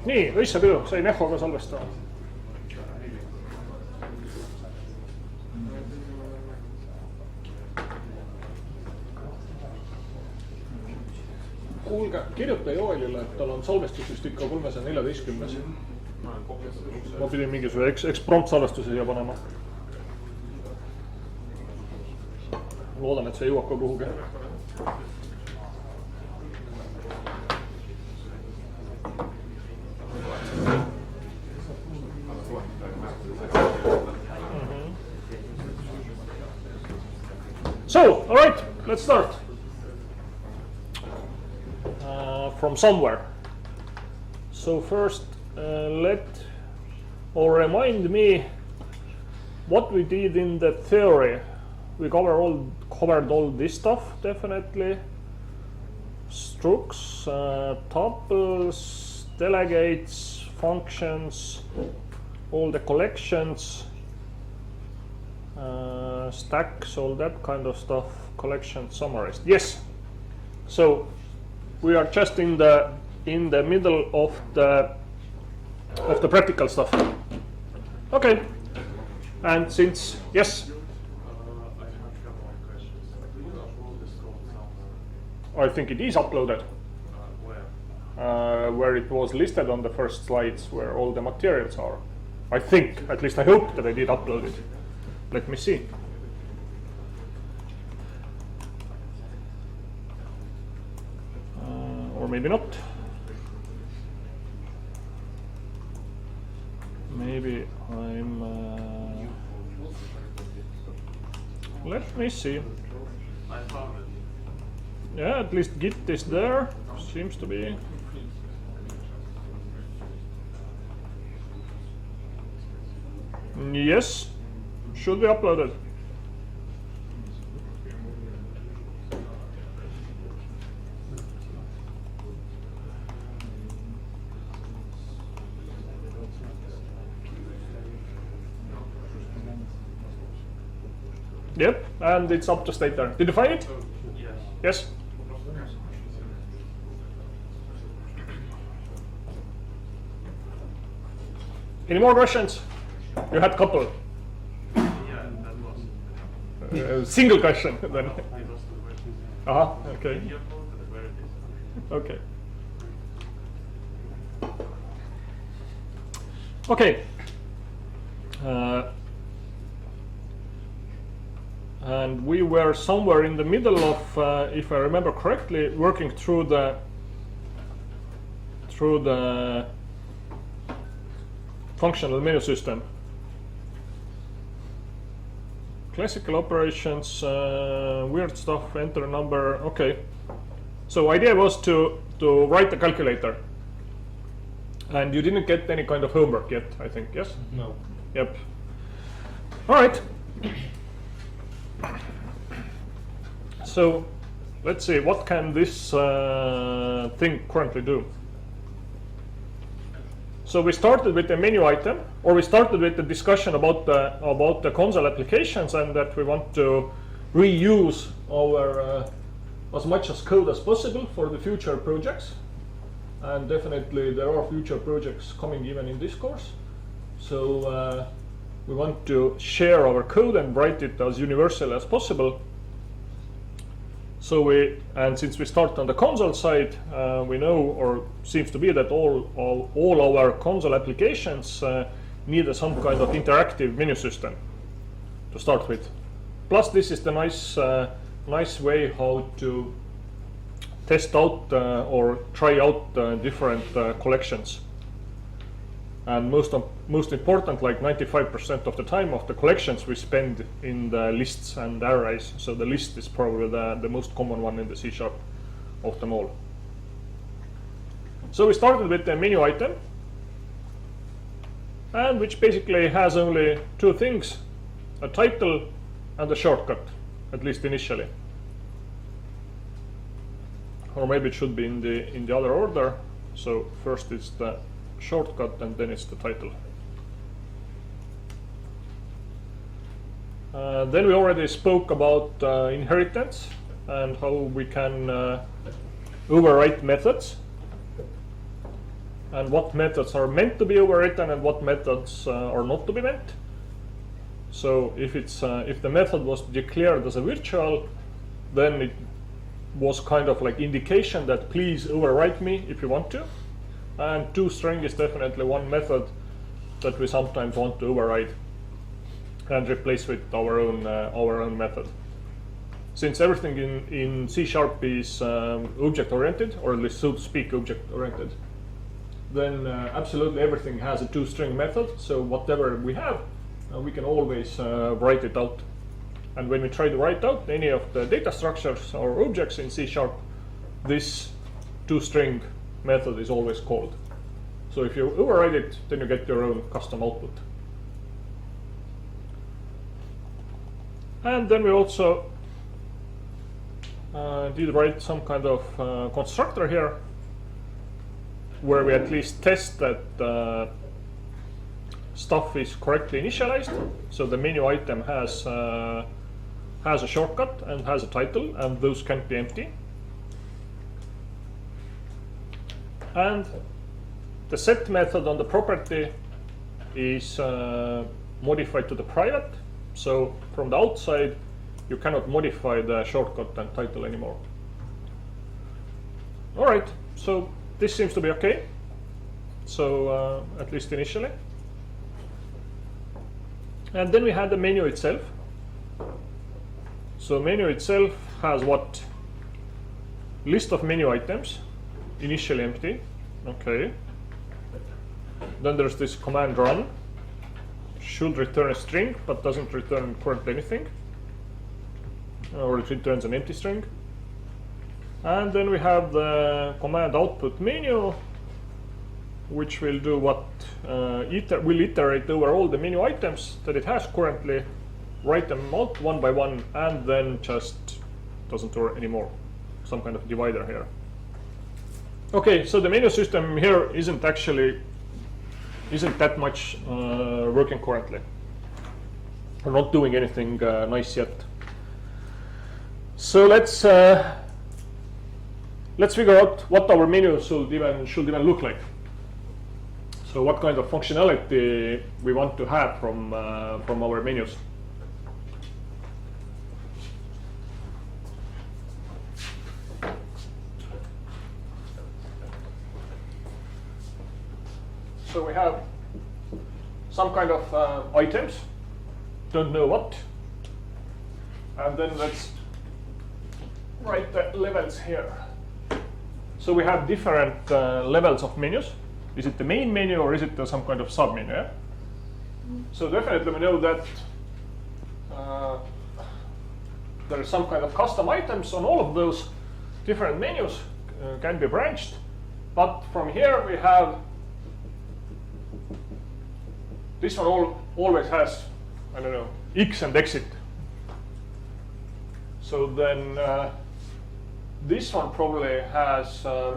nii, õissa pidu, sain ehoga salvestada. Kuulge, kirjuta Joelile, et tal on salvestus vist ikka 314. Ma pidin mingisuguse eksprompt salvestuse siia panema. Loodan, et see jõuab ka kuhugi. So, all right, let's start. From somewhere. So first, remind me what we did in the theory. We covered all this stuff, definitely. Structs, tuples, delegates, functions, all the collections, stacks, all that kind of stuff, collection summarized. Yes. So we are just in the middle of the practical stuff. Okay. And since yes. I think it is uploaded. Where it was listed on the first slides, where all the materials are. I think, at least I hope that I did upload it. Let me see. Or maybe not. Maybe I'm. Let me see. I found it. Yeah, at least Git is there. Seems to be. Yes, should be uploaded. Yep, and it's up to state there. Did you find it? Yes. Yes. Any more questions? You had a couple. Yeah, that was. Single question then. I lost the question. Okay. Can you upload it? Where it is? Okay. Okay. And we were somewhere in the middle of, if I remember correctly, working through the functional menu system. Classical operations, weird stuff, enter a number. Okay. So idea was to write the calculator. And you didn't get any kind of homework yet, I think, yes? No. Yep. All right. So let's see, what can this thing currently do? So we started with the menu item, or we started with the discussion about the console applications, and that we want to reuse our as much as code as possible for the future projects. And definitely there are future projects coming even in this course. So we want to share our code and write it as universal as possible. So since we start on the console side, we know, or seems to be, that all our console applications need some kind of interactive menu system to start with. Plus, this is the nice way how to test out or try out different collections. And most important, like 95% of the time of the collections we spend in the lists and arrays. So the list is probably the most common one in the C# of them all. So we started with the menu item, and which basically has only two things: a title and a shortcut, at least initially. Or maybe it should be in the other order. So first is the shortcut and then it's the title. Then we already spoke about inheritance and how we can overwrite methods and what methods are meant to be overwritten and what methods are not to be meant. So if the method was declared as a virtual, then it was kind of like indication that please overwrite me if you want to. And toString is definitely one method that we sometimes want to override and replace with our own method. Since everything in C# is object-oriented, or at least so to speak object-oriented, then absolutely everything has a toString method. So whatever we have, we can always write it out. And when we try to write out any of the data structures or objects in C#, this toString method is always called. So if you override it, then you get your own custom output. And then we also did write some kind of constructor here, where we at least test that stuff is correctly initialized. So the menu item has a shortcut and has a title, and those can't be empty. And the set method on the property is modified to the private. So from the outside, you cannot modify the shortcut and title anymore. All right, so this seems to be okay. So at least initially. And then we had the menu itself. So menu itself has what? List of menu items, initially empty. Okay. Then there's this command run. Should return a string, but doesn't return currently anything. Or it returns an empty string. And then we have the command output menu, which will do what? Will iterate over all the menu items that it has currently, write them out one by one, and then just doesn't do anymore. Some kind of divider here. Okay, so the menu system here isn't that much working currently. We're not doing anything nice yet. So let's figure out what our menu should even look like. So what kind of functionality we want to have from our menus. So we have some kind of items, don't know what, and then let's write the levels here. So we have different levels of menus. Is it the main menu or is it some kind of submenu? Yeah? So definitely we know that there is some kind of custom items on all of those different menus can be branched. But from here we have this one always has, I don't know, X and exit. So then this one probably has, I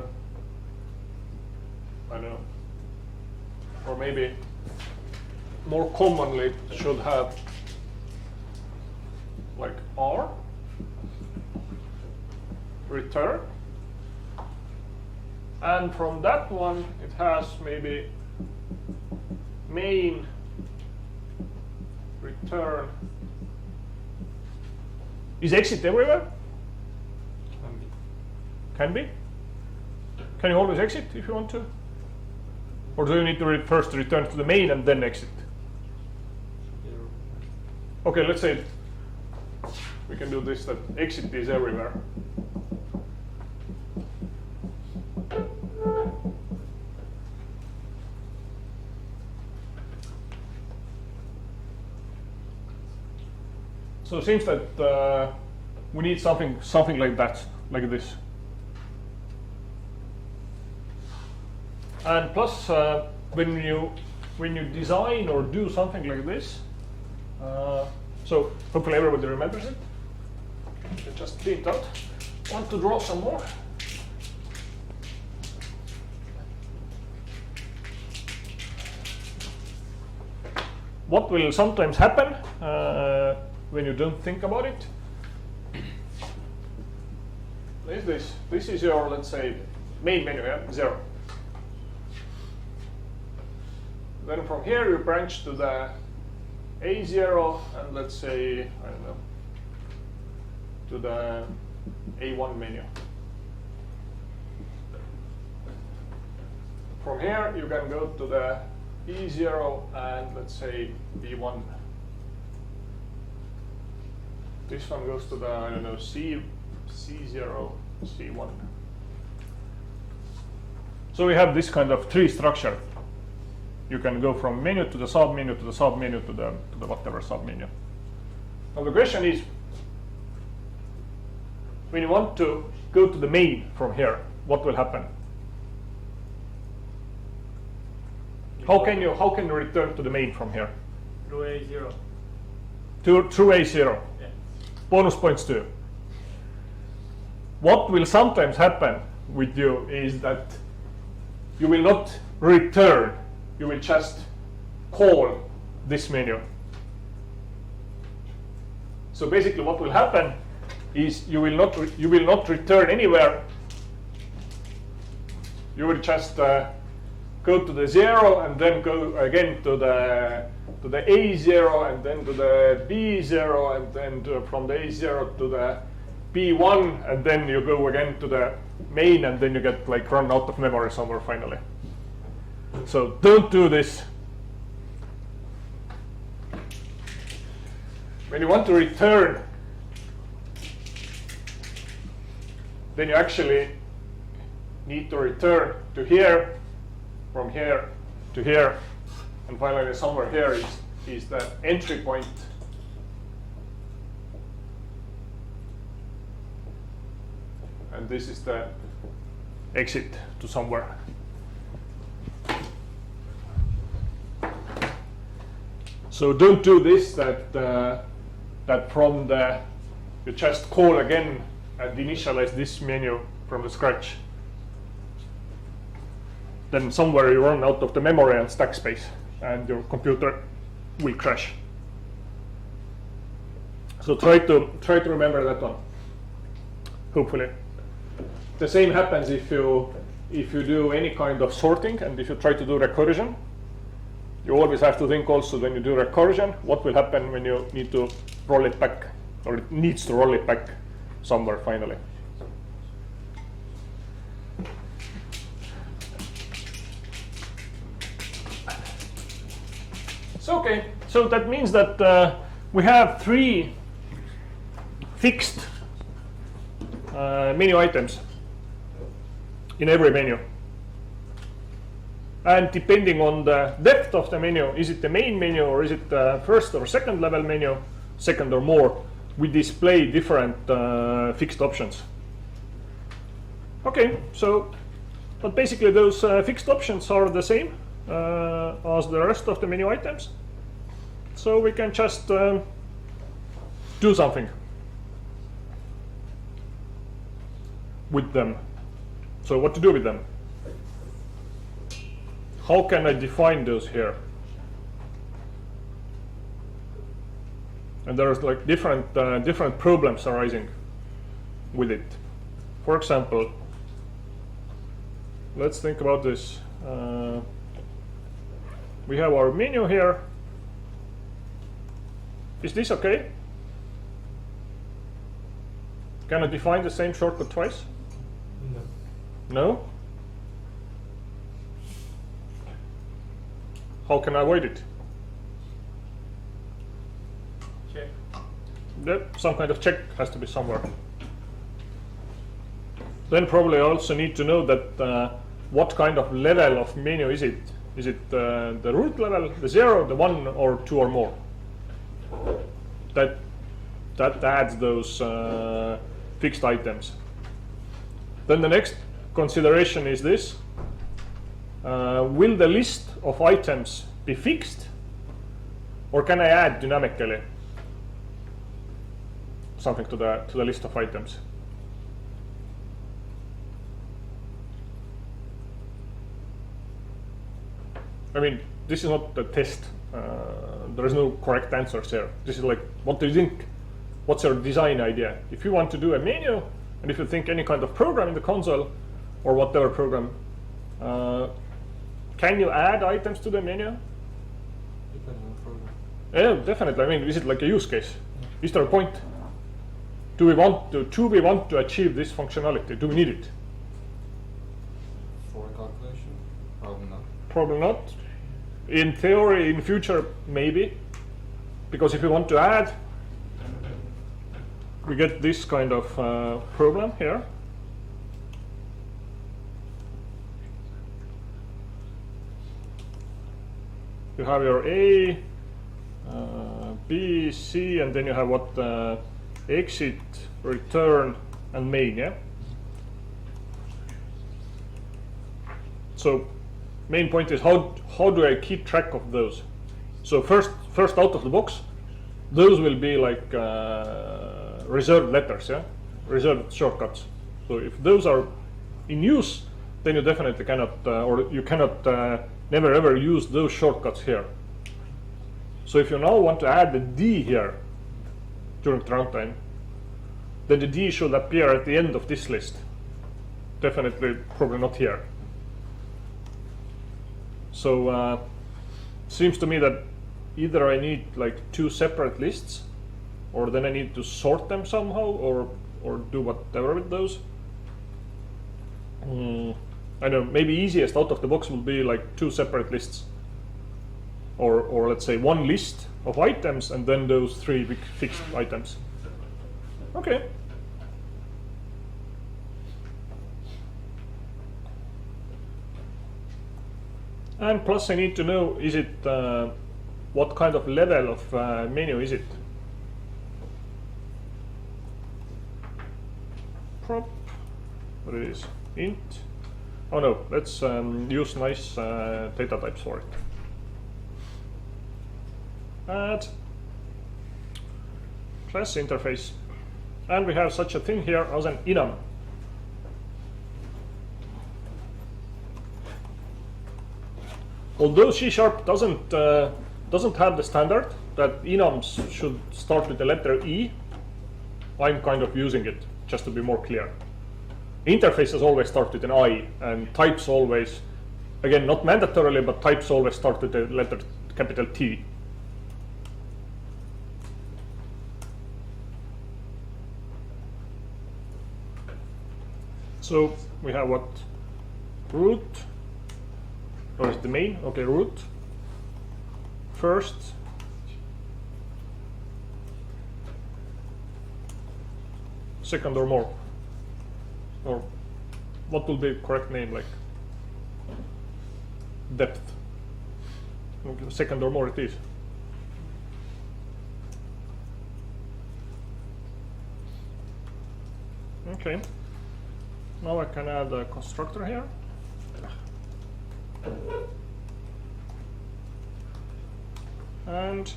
don't know, or maybe more commonly should have like R, return, and from that one it has maybe main, return. Is exit everywhere? Can be. Can you always exit if you want to? Or do you need to first return to the main and then exit? Okay, let's say we can do this, that exit is everywhere. So it seems that we need something like that, like this. And plus, when you design or do something like this, so hopefully everybody remembers it. I just clean it out. Want to draw some more? What will sometimes happen when you don't think about it is this. This is your, let's say, main menu, yeah? 0. then from here you branch to the A0 and let's say, I don't know, to the A1 menu. From here you can go to the E0 and let's say B1. This one goes to the, I don't know, C0, C1. So we have this kind of tree structure. You can go from menu to the submenu to the submenu to the whatever submenu. Now the question is, when you want to go to the main from here, what will happen? How can you return to the main from here? Through A0. Through A0. Yeah. Bonus points too. What will sometimes happen with you is that you will not return. You will just call this menu. So basically, what will happen is you will not return anywhere. You will just go to the 0 and then go again to the A0 and then to the B0 and then from the A0 to the B1 and then you go again to the main and then you get like run out of memory somewhere finally. So don't do this. When you want to return, then you actually need to return to here, from here to here, and finally somewhere here is the entry point. And this is the exit to somewhere. So don't do this that from the you just call again and initialize this menu from the scratch. Then somewhere you run out of the memory and stack space and your computer will crash. So try to remember that one. Hopefully. The same happens if you do any kind of sorting and if you try to do recursion. You always have to think also when you do recursion, what will happen when you need to roll it back, or it needs to roll it back somewhere finally. So okay, so that means that we have 3 fixed menu items in every menu. And depending on the depth of the menu, is it the main menu or is it the first or second level menu, second or more, we display different fixed options. Okay, so, but basically those fixed options are the same as the rest of the menu items. So we can just do something with them. So what to do with them? How can I define those here? And there's like different problems arising with it. For example, let's think about this. We have our menu here. Is this okay? Can I define the same shortcut twice? No? How can I avoid it? Check. Yep, some kind of check has to be somewhere. Then probably I also need to know that what kind of level of menu is it? Is it the root level, the 0, the 1, or 2 or more? That adds those fixed items. Then the next consideration is this. Will the list of items be fixed, or can I add dynamically something to the list of items? I mean, this is not a test. There is no correct answers here. This is like, what do you think? What's your design idea? If you want to do a menu, and if you think any kind of program in the console, or whatever program, can you add items to the menu? Depending on the program. Yeah, definitely. I mean, is it like a use case? Is there a point? Do we want to achieve this functionality? Do we need it? For a calculation? Probably not. Probably not. In theory, in future, maybe. Because if we want to add, we get this kind of problem here. You have your A, B, C, and then you have what exit, return, and main, yeah? So main point is how do I keep track of those? So first out of the box, those will be like reserved letters, yeah, reserved shortcuts. So if those are in use, then you definitely cannot, or you cannot never ever use those shortcuts here. So if you now want to add the D here during the runtime, then the D should appear at the end of this list. Definitely, probably not here. So seems to me that either I need like two separate lists, or then I need to sort them somehow, or do whatever with those. I know, maybe easiest out of the box will be like two separate lists, or let's say one list of items and then those three big fixed items. Okay. And plus I need to know, is it what kind of level of menu is it? Prop, what it is, int. Oh no, let's use nice data types for it. Add class interface, and we have such a thing here as an enum. Although C# doesn't have the standard that enums should start with the letter E, I'm kind of using it just to be more clear. Interfaces always start with an I, and types always, again, not mandatorily, but types always start with the letter capital T. So we have what? Root, or is the main? Okay, root. First. Second or more. Or what will be the correct name, like depth? Okay, second or more it is. Okay. Now I can add a constructor here. And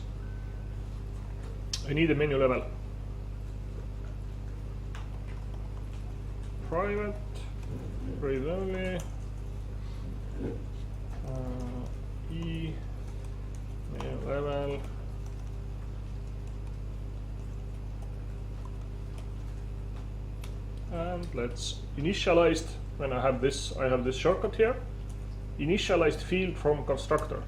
I need a menu level. Private, read only, E, menu level, and let's initialize, when I have this shortcut here, initialized field from constructor.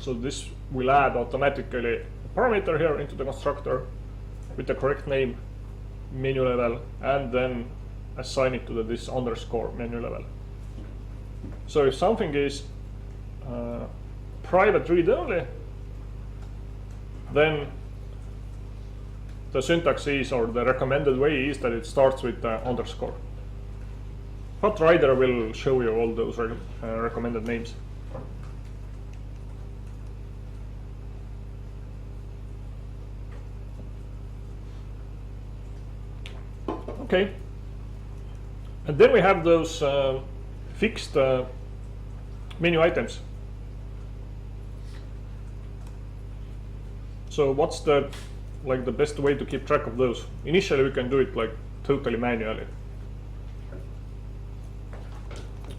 So this will add automatically a parameter here into the constructor with the correct name, menu level, and then assign it to this underscore menu level. So if something is private read only, then the syntax is, or the recommended way is, that it starts with underscore. But Rider will show you all those recommended names. Okay, and then we have those fixed menu items. So what's the best way to keep track of those? Initially we can do it like totally manually,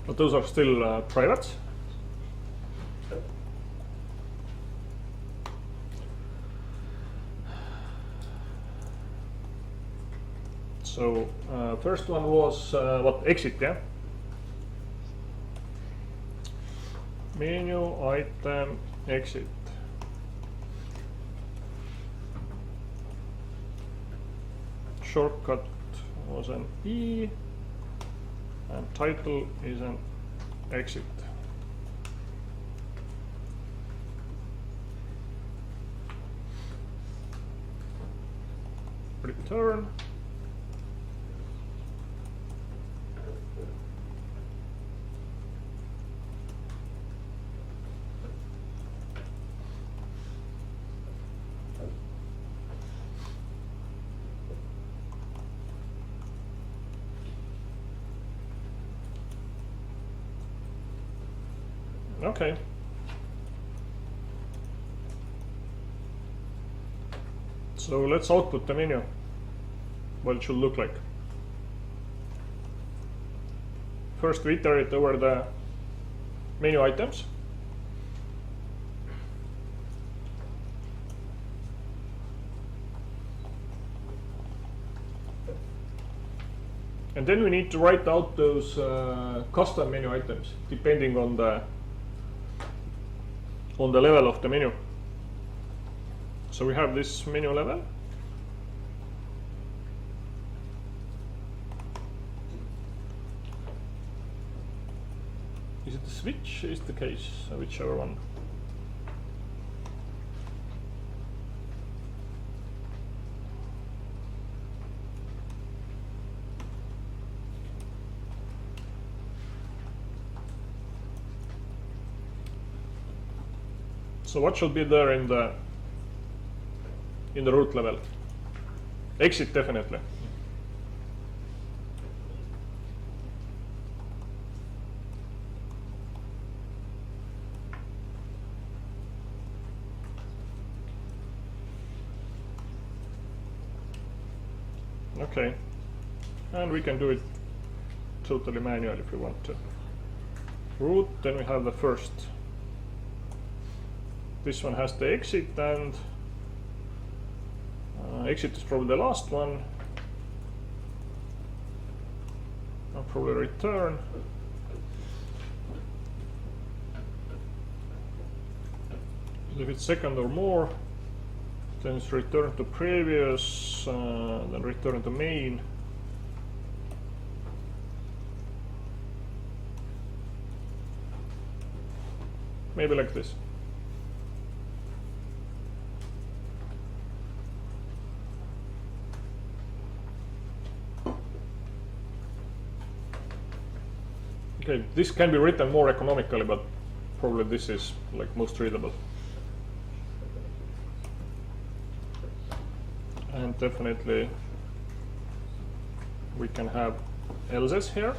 but those are still private. So first one was what, exit, yeah? Menu item exit. Shortcut was an E, and title is an exit. Return. Okay. So let's output the menu. What it should look like. First we iterate over the menu items. And then we need to write out those custom menu items depending on the level of the menu. So we have this menu level. Is it the switch? Is the case, whichever one. So what should be there in the root level? Exit, definitely. Okay, and we can do it totally manually if we want to. Root, then we have the first. This one has the exit, and exit is probably the last one. I'll probably return. If it's second or more, then it's return to previous, then return to main. Maybe like this. Okay, this can be written more economically, but probably this is like most readable. And definitely we can have else's here.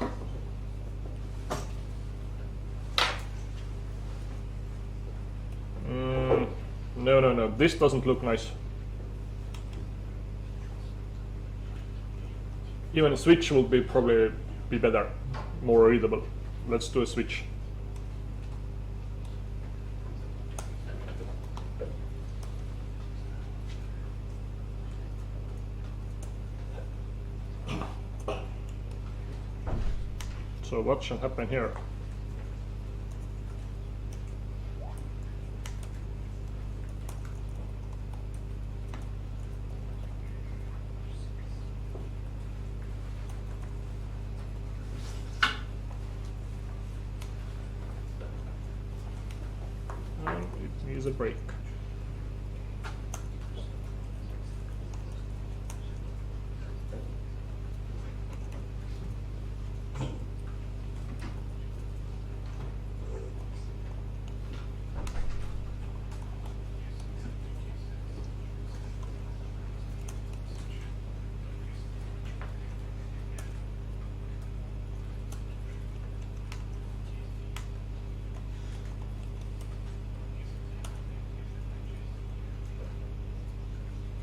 No, this doesn't look nice. Even a switch would be probably be better, more readable. Let's do a switch. So what should happen here? And it needs a break.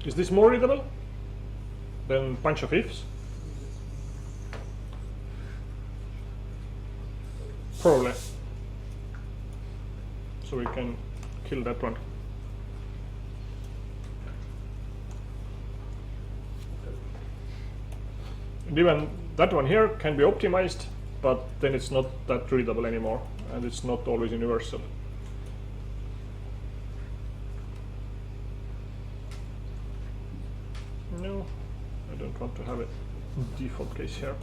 Is this more readable than bunch of ifs? Probably. So we can kill that one. even that one here can be optimized, but then it's not that readable anymore, and it's not always universal. No, I don't want to have a default case here.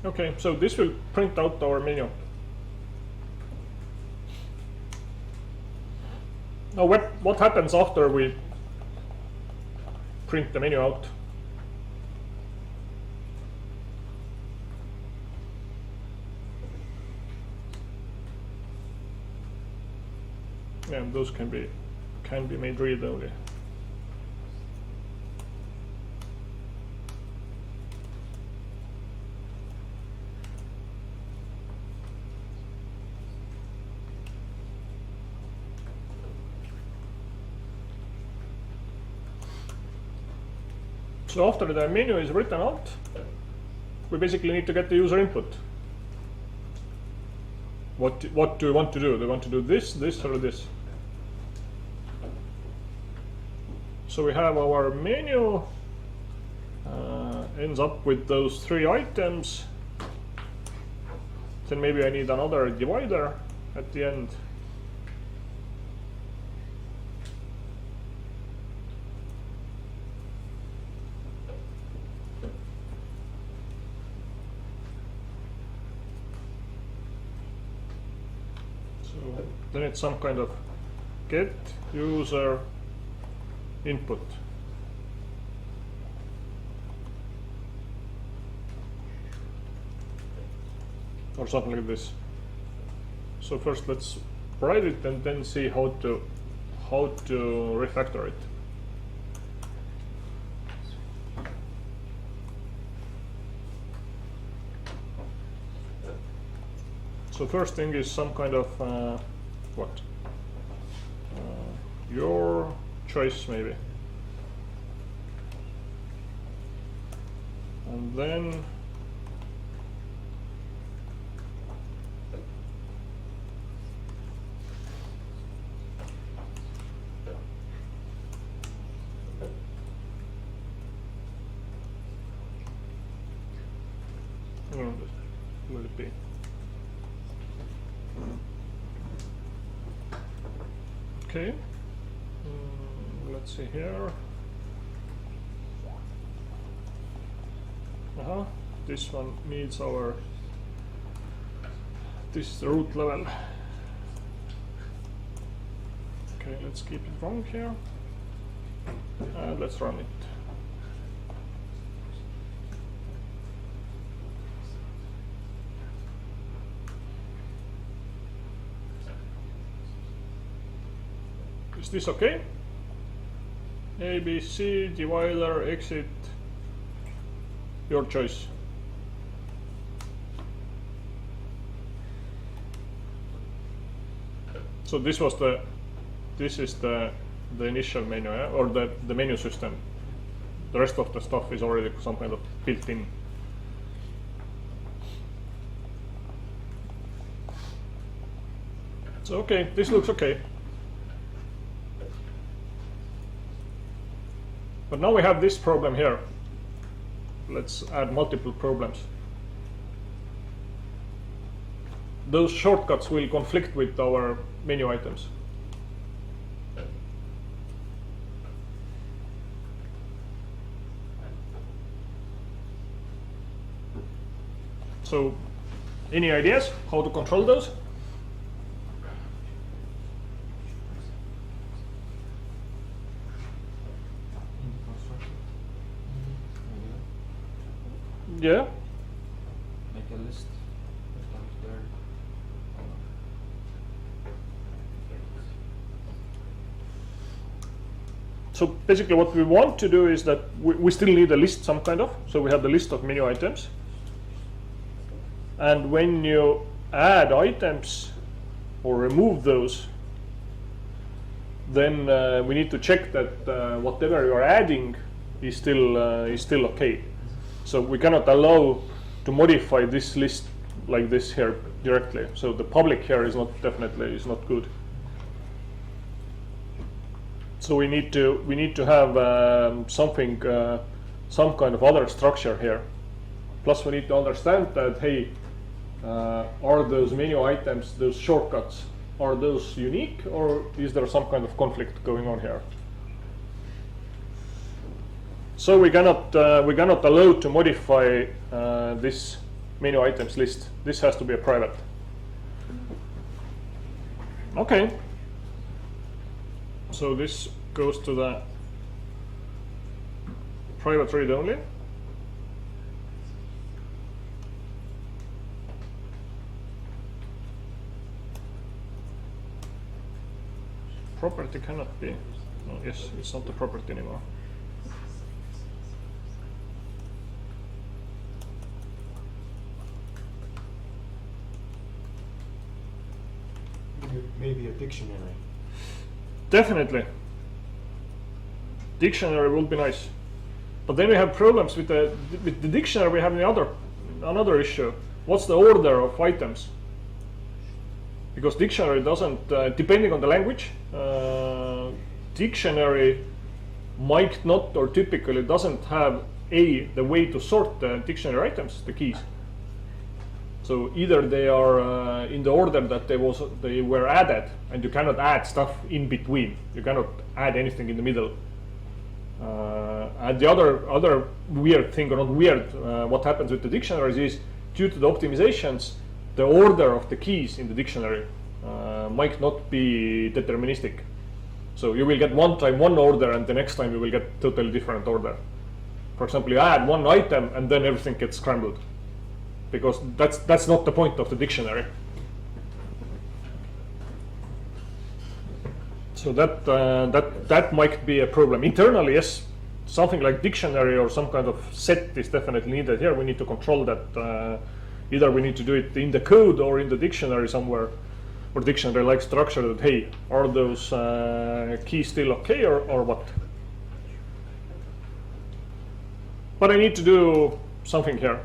Okay, so this will print out our menu. Now what happens after we print the menu out? Yeah, those can be made read only. So after the menu is written out, we basically need to get the user input. What do we want to do? Do we want to do this, this, or this? So we have our menu, ends up with those 3 items. Then maybe I need another divider at the end. Then it's some kind of get user input. Or something like this. So first let's write it and then see how to refactor it. So first thing is some kind of what? Your choice maybe. And then let it be. Okay, let's see here. This one needs this root level. Okay, let's keep it wrong here and let's run it. Is this okay? A, B, C, divider, exit, your choice. So this is the initial menu, yeah? Or the menu system. The rest of the stuff is already some kind of built-in. So okay, this looks okay. But now we have this problem here. Let's add multiple problems. Those shortcuts will conflict with our menu items. So, any ideas how to control those? Yeah. Make a list. There. So basically what we want to do is that we still need a list some kind of. So we have the list of menu items. And when you add items or remove those, then we need to check that whatever you are adding is still okay. So we cannot allow to modify this list like this here directly. So the public here is definitely not good. So we need to have something, some kind of other structure here. Plus we need to understand that, hey, are those menu items, those shortcuts, are those unique, or is there some kind of conflict going on here? So we cannot allow to modify this menu items list. This has to be a private. Okay. So this goes to the private read only. Property cannot be. Oh, yes, it's not the property anymore. Maybe a dictionary. Definitely. Dictionary would be nice. But then we have problems with the dictionary. We have another issue. What's the order of items? Because dictionary doesn't, depending on the language, dictionary might not or typically doesn't have the way to sort the dictionary items, the keys. So either they are in the order that they were added, and you cannot add stuff in between. You cannot add anything in the middle. And the other weird thing, or not weird, what happens with the dictionaries is, due to the optimizations, the order of the keys in the dictionary might not be deterministic. So you will get one time one order, and the next time you will get totally different order. For example, you add one item, and then everything gets scrambled, because that's not the point of the dictionary. So that might be a problem. Internally, yes, something like dictionary or some kind of set is definitely needed here. We need to control that. Either we need to do it in the code or in the dictionary somewhere, or dictionary-like structure that, hey, are those keys still okay, or what? But I need to do something here.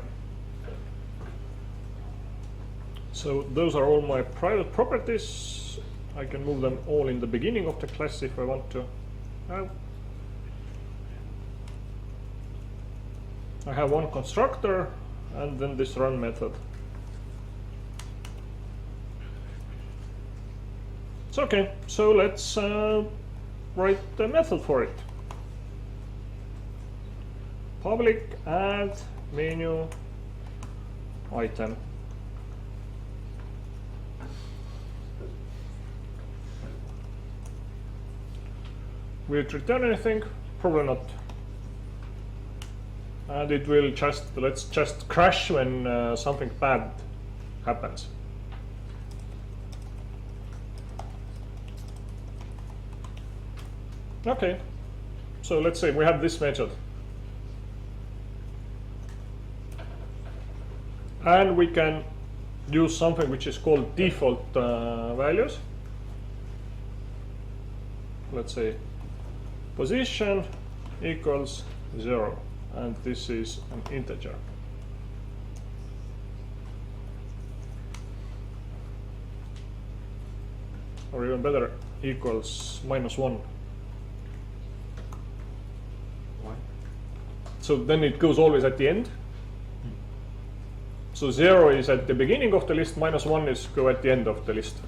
So those are all my private properties. I can move them all in the beginning of the class if I want to have. I have one constructor and then this run method. It's okay, so let's write the method for it. Public add menu item. Will it return anything? Probably not. And it will let's just crash when something bad happens. Okay, so let's say we have this method. And we can use something which is called default values. Let's say position equals 0, and this is an integer. Or even better, equals -1. Why? So then it goes always at the end. So 0 is at the beginning of the list, -1 is go at the end of the list.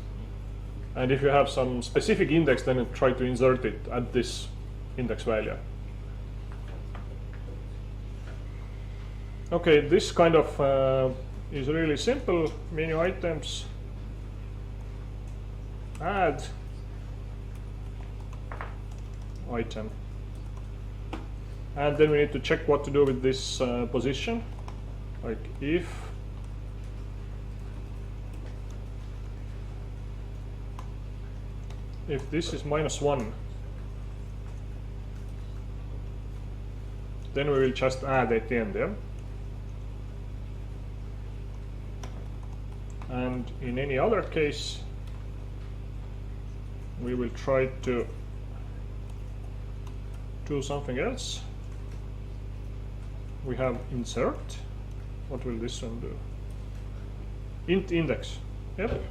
And if you have some specific index, then try to insert it at this index value. Okay, this kind of is really simple. Menu items, add item. And then we need to check what to do with this position. Like if this is -1, then we will just add at the end, yeah? And in any other case, we will try to do something else. We have insert. What will this one do? int index. Yep.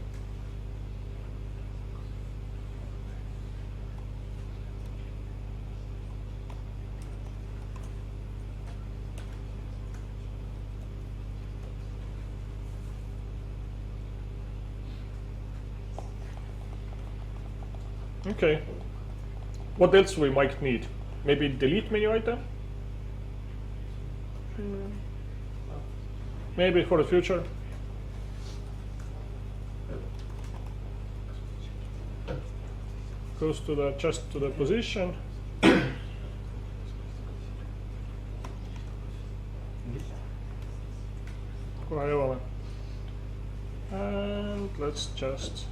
Okay. What else we might need? Maybe delete menu item? Maybe for the future. Goes to the just to the position. Kohe jõuame. And let's just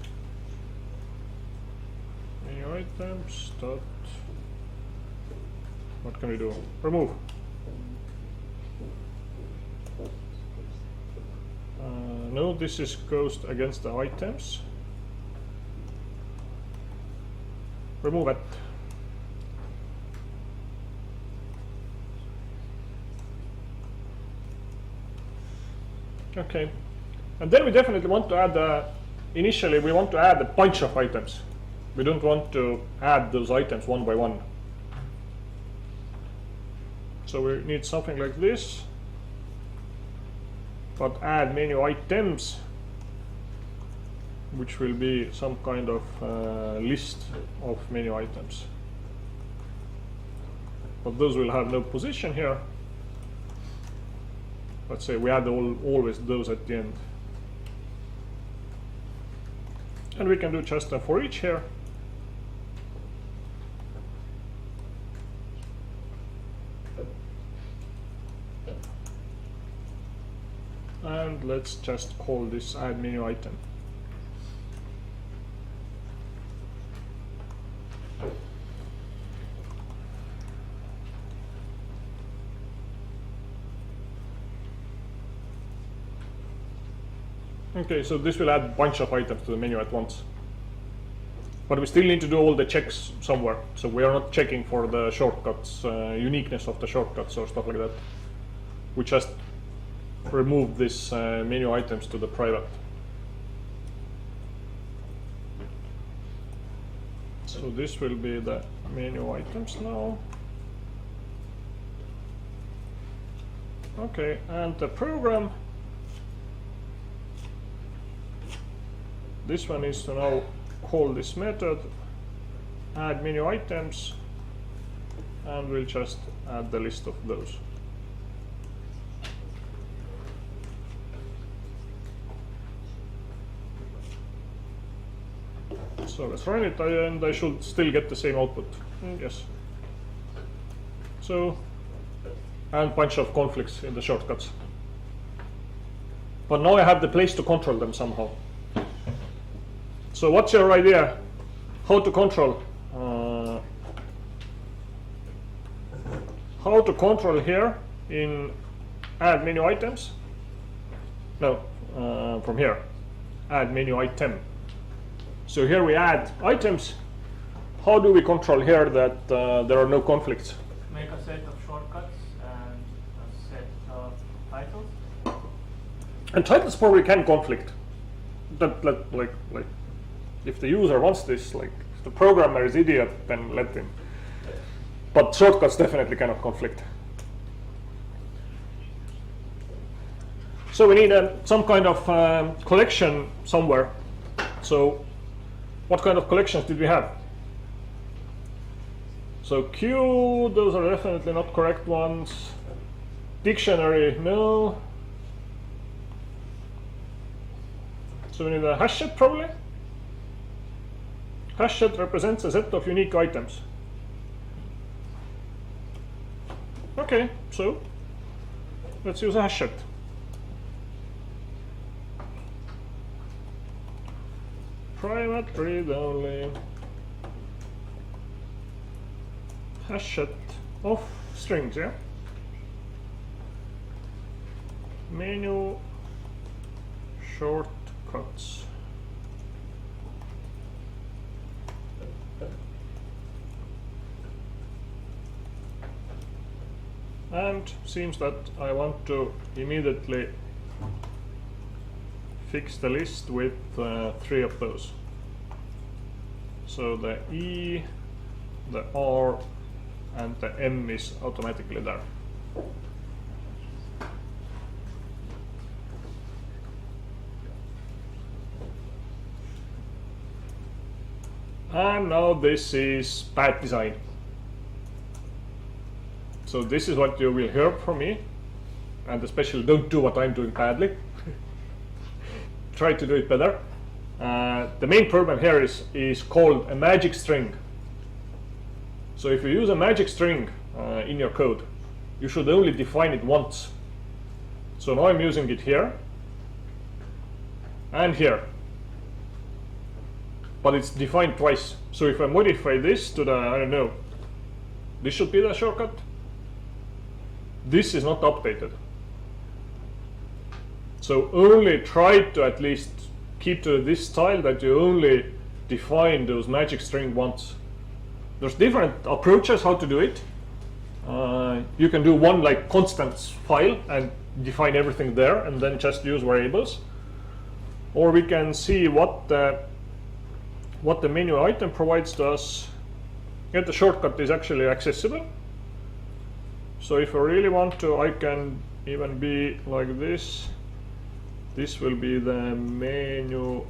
menu items dot. What can we do? Remove. No, this is goes against the items. Remove it. Okay, and then we definitely want to add. Initially, we want to add a bunch of items. We don't want to add those items one by one. So we need something like this. But add menu items, which will be some kind of list of menu items. But those will have no position here. Let's say we add always those at the end. And we can do just a for each here. And let's just call this add menu item. Okay, so this will add a bunch of items to the menu at once. But we still need to do all the checks somewhere. So we are not checking for the shortcuts, uniqueness of the shortcuts or stuff like that. We just remove this menu items to the private. So this will be the menu items now. Okay, and the program. This one is to now call this method, add menu items, and we'll just add the list of those. So let's run it, and I should still get the same output. Yes. So, and bunch of conflicts in the shortcuts. But now I have the place to control them somehow. So what's your idea? How to control? How to control here in add menu items? No, from here, add menu item. So here we add items. How do we control here that there are no conflicts? Make a set of shortcuts and a set of titles. And titles probably can conflict. Like if the user wants this, like if the programmer is idiot, then let him. But shortcuts definitely cannot conflict. So we need some kind of collection somewhere. So what kind of collections did we have? So Q, those are definitely not correct ones. Dictionary, no. So we need a hash set probably. Hash set represents a set of unique items. Okay, so let's use a hash set. Private read only hash set of strings, yeah? Menu shortcuts. And seems that I want to immediately fix the list with 3 of those. So the E, the R, and the M is automatically there. And now this is bad design. So this is what you will hear from me, and especially don't do what I'm doing badly. Try to do it better. The main problem here is called a magic string. So if you use a magic string in your code, you should only define it once. So now I'm using it here and here, but it's defined twice. So if I modify this to the, I don't know, this should be the shortcut. This is not updated. So only try to at least keep to this style that you only define those magic string once. There's different approaches how to do it. You can do one like constants file and define everything there and then just use variables. Or we can see what the menu item provides to us. And the shortcut is actually accessible. So if I really want to, I can even be like this. This will be the menu.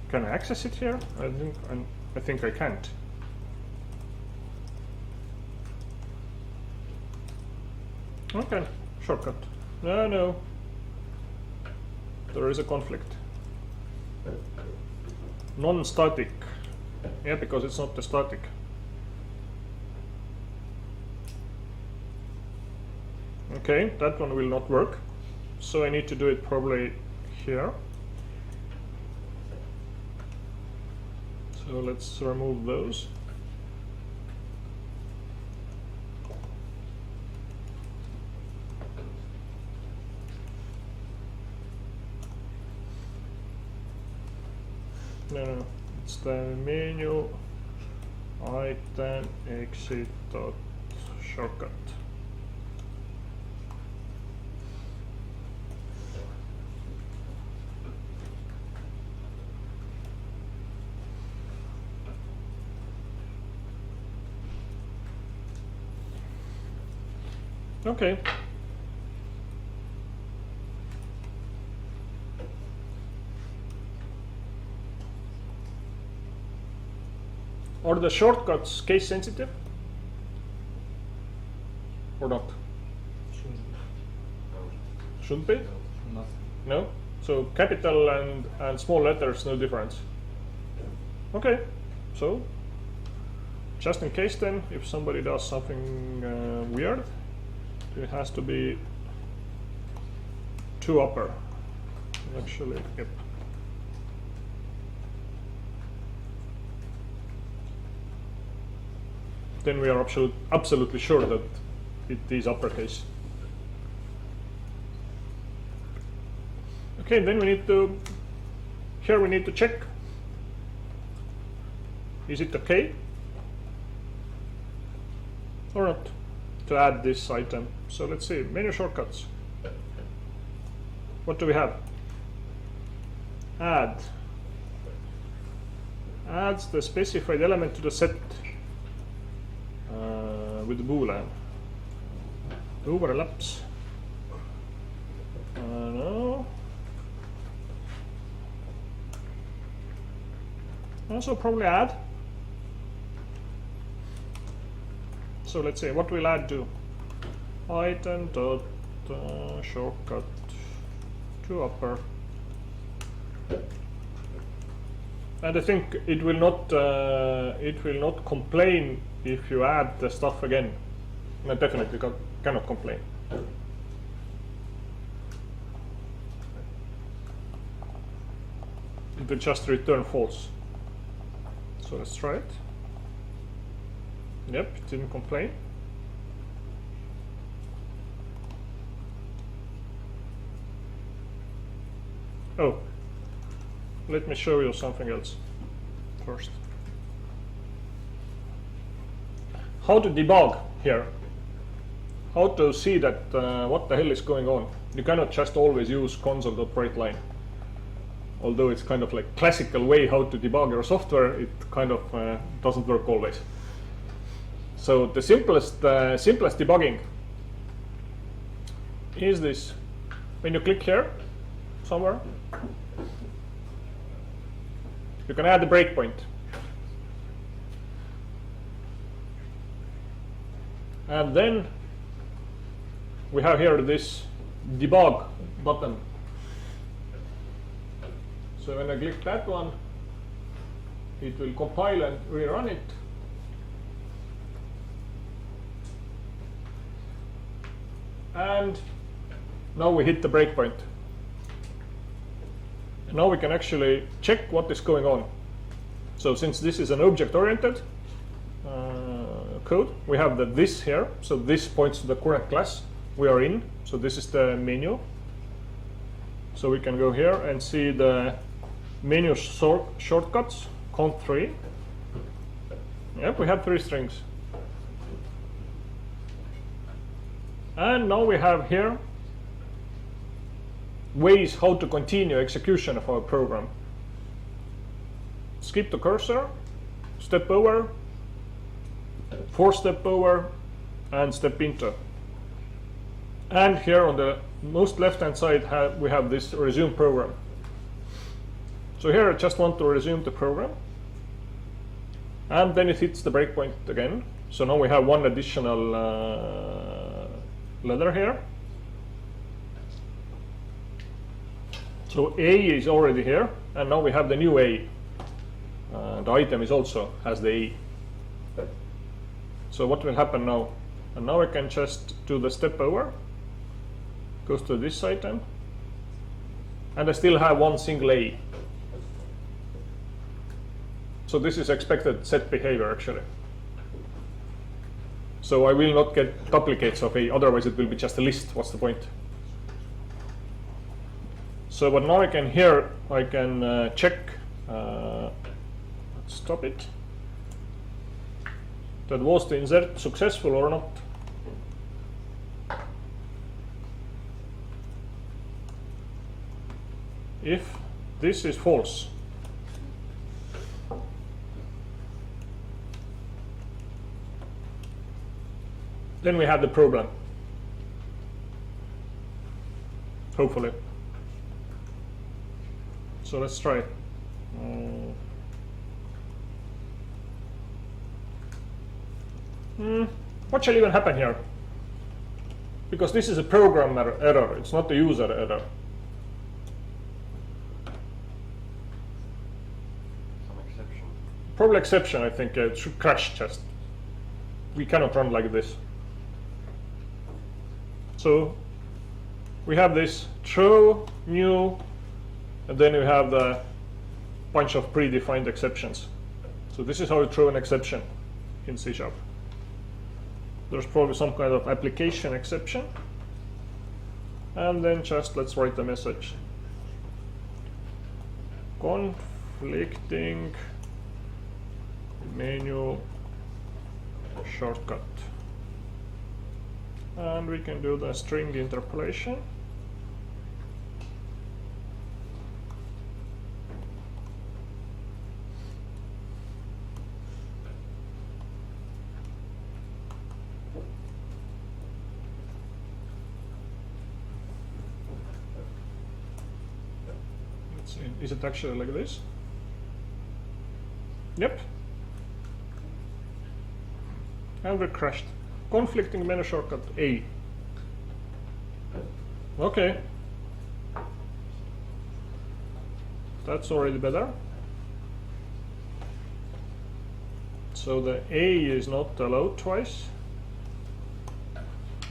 Can I access it here? I think I can't. Okay, shortcut. No. There is a conflict. Non-static. Yeah, because it's not the static. Okay, that one will not work. So I need to do it probably here. So let's remove those. No, it's the menu item exit dot shortcut. Okay. Are the shortcuts case sensitive or not? Shouldn't be? Nothing. No? So capital and small letters, no difference. Okay, so just in case then, if somebody does something weird, it has to be 2 upper. Actually, yep. Then we are absolutely sure that it is uppercase. Okay, then we need to, here we need to check, is it okay or not to add this item. So let's see, menu shortcuts. What do we have? Add. Adds the specified element to the set with the boolean. Overlaps. No. Also probably add. So let's say what will add do? Item dot shortcut to upper. And I think it will not complain if you add the stuff again. No, definitely cannot complain. It will just return false. So let's try it. Yep, it didn't complain. Oh, let me show you something else first. How to debug here. How to see that what the hell is going on. You cannot just always use console.WriteLine. Although it's kind of like classical way how to debug your software, it kind of doesn't work always. So the simplest debugging is this. When you click here somewhere, you can add a breakpoint. And then we have here this debug button. So when I click that one, it will compile and rerun it. And now we hit the breakpoint. And now we can actually check what is going on. So since this is an object-oriented code, we have the this here. So this points to the current class we are in. So this is the menu. So we can go here and see the menu shortcuts, cont3. Yep, we have 3 strings. And now we have here ways how to continue execution of our program. Skip the cursor, step over, 4-step over, and step into. And here on the most left-hand side we have this resume program. So here I just want to resume the program. And then it hits the breakpoint again. So now we have one additional letter here. So A is already here, and now we have the new A. The item is also has the A. So what will happen now? And now I can just do the step over, goes to this item, and I still have one single A. So this is expected set behavior actually. So I will not get duplicates of A, otherwise it will be just a list. What's the point? So but now I can here, I can check, let's stop it. That was the insert successful or not. If this is false, then we have the problem, hopefully. So let's try. What shall even happen here? Because this is a program error, it's not a user error. Some exception. Probably exception, I think. It should crash just. We cannot run like this. So we have this throw, new, and then we have the bunch of predefined exceptions. So this is how you throw an exception in C#. There's probably some kind of application exception. And then just let's write the message. Conflicting menu shortcut. And we can do the string interpolation. Let's see, is it actually like this? Yep. And we crashed. Conflicting menu shortcut A. Okay. That's already better. So the A is not allowed twice.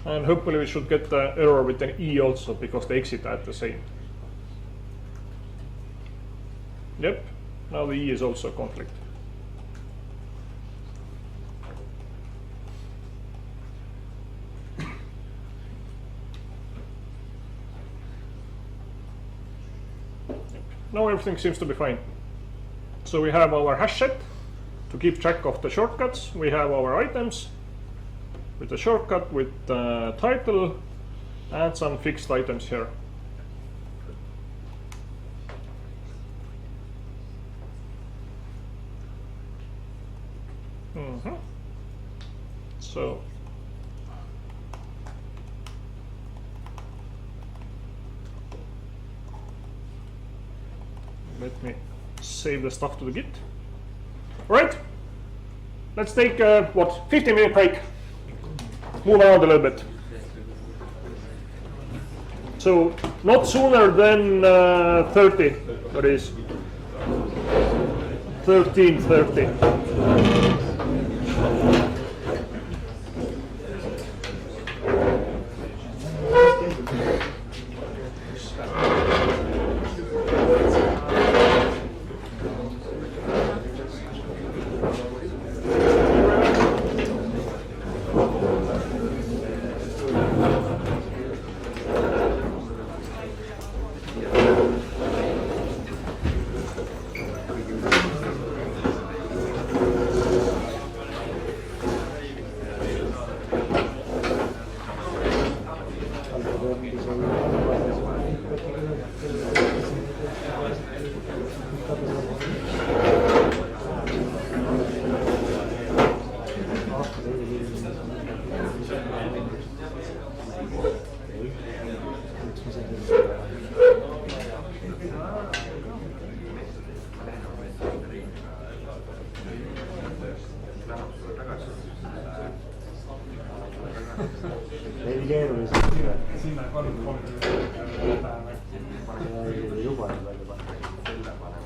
And hopefully we should get the error with an E also, because the exit are the same. Yep, now the E is also a conflict. Now everything seems to be fine. So we have our hash set to keep track of the shortcuts. We have our items with the shortcut, with the title, and some fixed items here. So let me save the stuff to the Git. All right, let's take what, 15-minute break. Move around a little bit. So not sooner than 30. What is 13:30. Veidi keerulisem. Sinna 3 juba nüüd välja panna.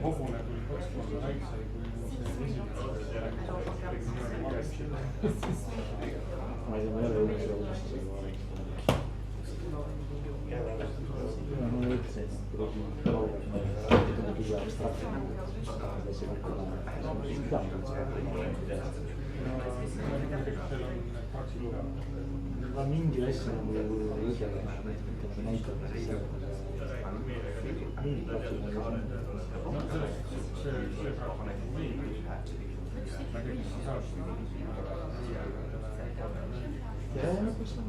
hobune tuli 2 korda väiksem kui see esimene. Ma ei tea, ma ei ole üldse unustusega ma ütlesin, et kuidagi kõige abstraktne. Teil on praktika ma mingi asja nagu õigele näitab, siis mingid lapsed nagu ja lõpuks on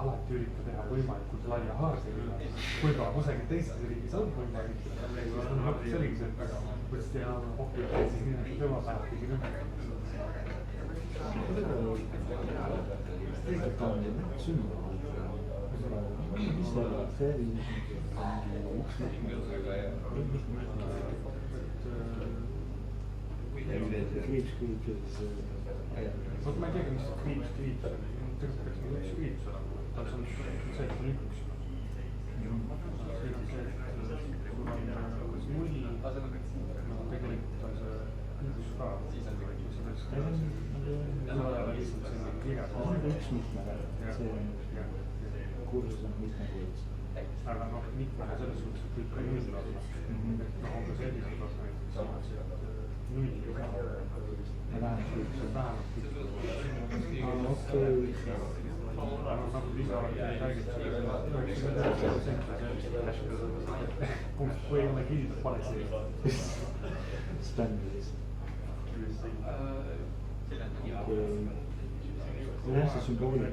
alati ürita teha võimalikult laia haarde üle, võib-olla kusagil teises riigis on võimalik, see oligi see, et võtsid ja hoopis siis nii, et tema päev tegi ümber. Tegelikult on sümbol. Mis see on? See on üks kriips. Vot ma ei teagi, mis see kriips on. Tegelikult peaks meil üks kriips olema. Ta on see, et on üks. See on see, et sul on nulli. Tegelikult on see üks ka. Üks mitmega. See on kursus on mitmekuulis. Aga mitmega selles suhtes, et kõik on null olla. On ka sellised näiteks null ka. Vähemalt üks. Okei. Nagu ise alati räägid, 99% kui ei ole kirjutatud, pane see. Spämmis. Jah, see sümboolika.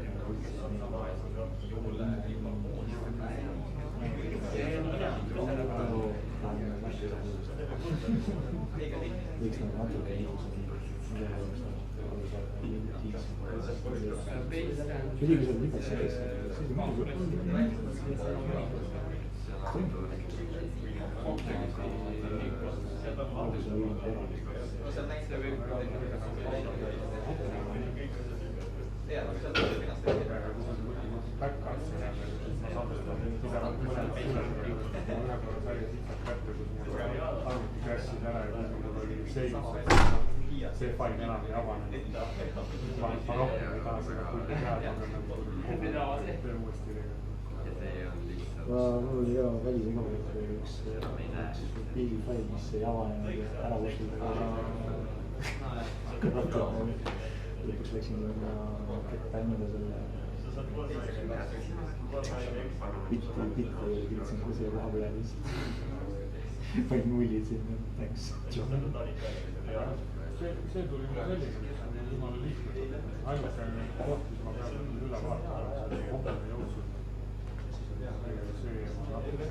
Võiks nagu natuke muidugi seal midagi sees. see fail enam ei avanenud. Ma rohkem ei taha seda kuigi teada, aga nagu töö uuesti tegelikult. Mul oli ka välisekohut üks pildifail, mis ei avanenud ja ära võtnud. Lõpuks läksin pännida selle bitti kirjutasin ka siia koha peale lihtsalt. Panin nullid sinna, thanks. See tuli mulle selline, mis on jumala lihtne. Ainuke koht, mis ma pean üle vaatama, see koppel jooksul. See on natukene.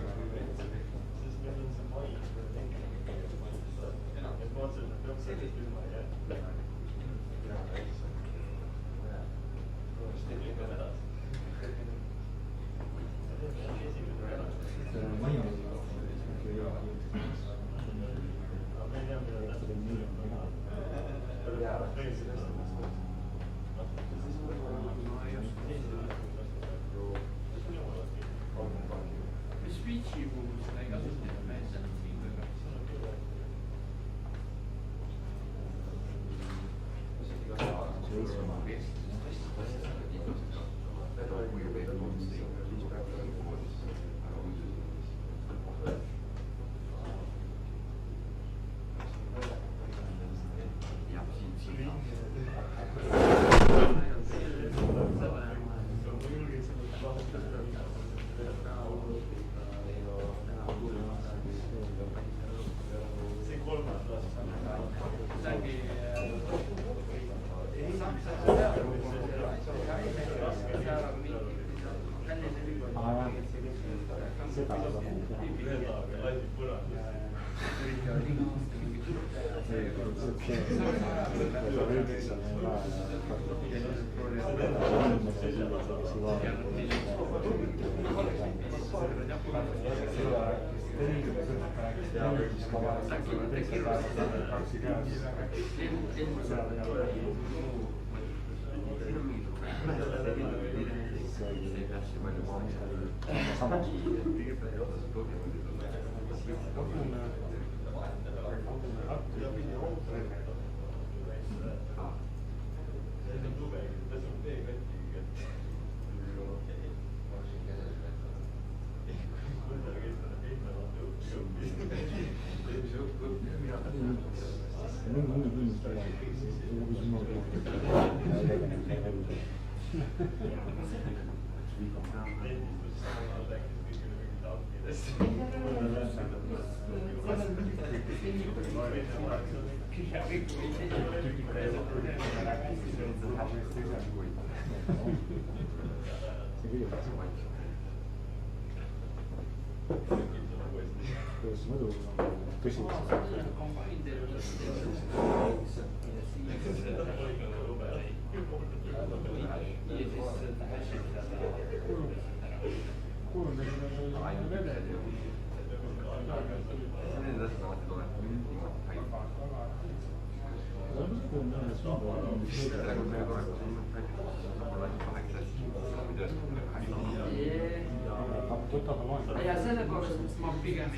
Ja sellepärast ma pigem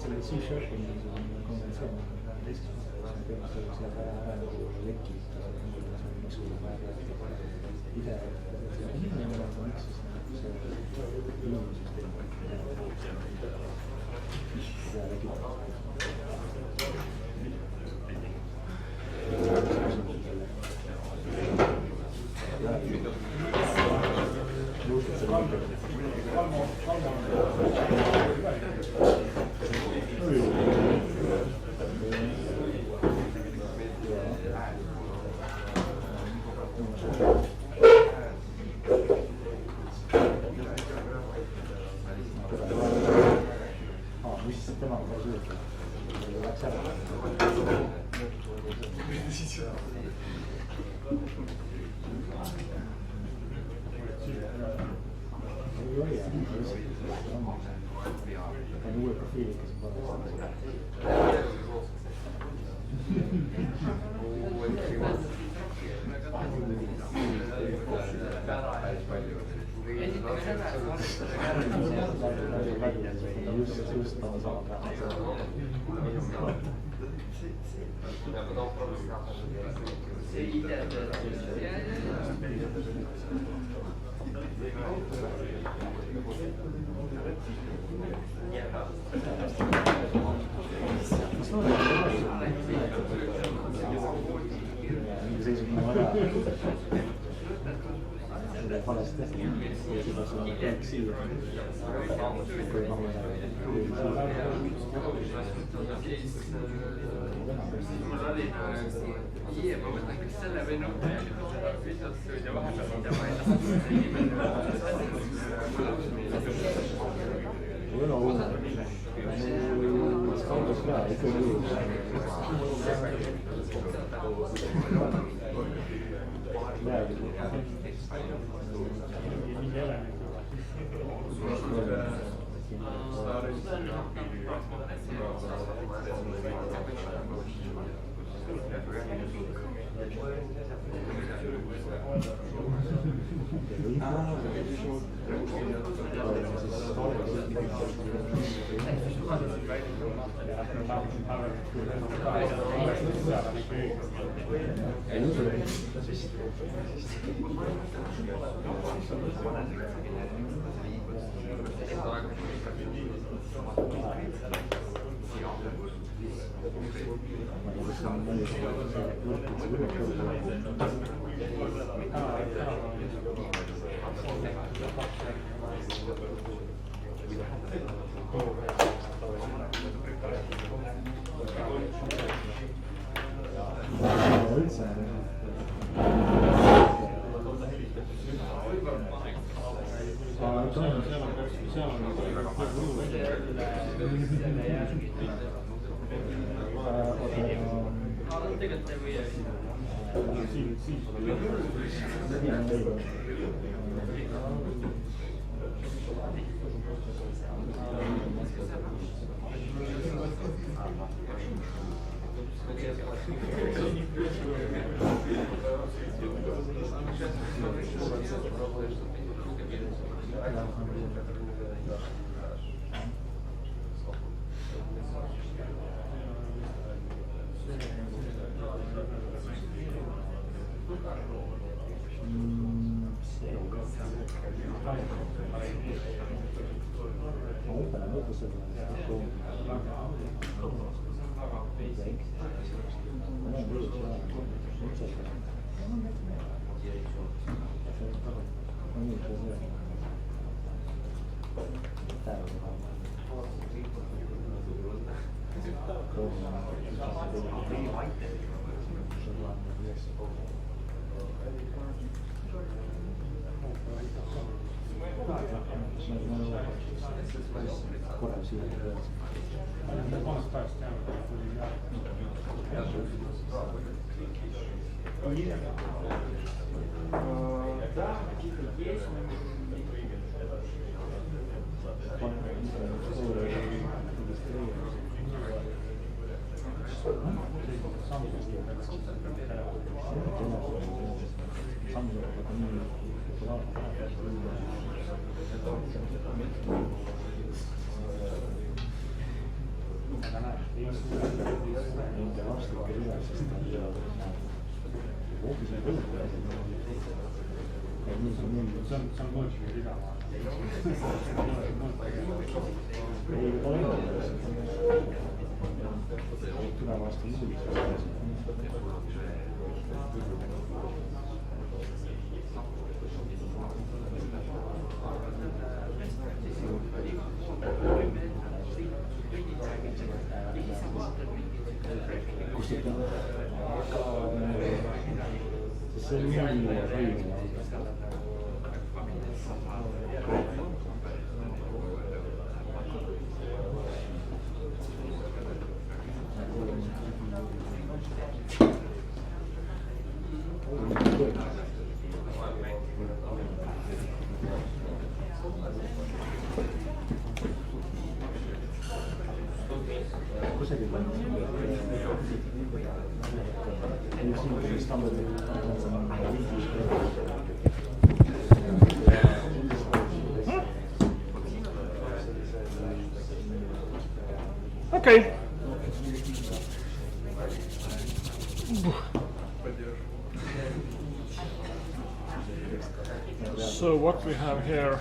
selle C-Sharpi konventsioon teistsugune, seal vaja ära nagu lekid, miks sul on vaja ide, see on mõõtmine rida. ei ole tuleva aasta juulis. kustutab, aga see on nii palju. Okay. So what we have here,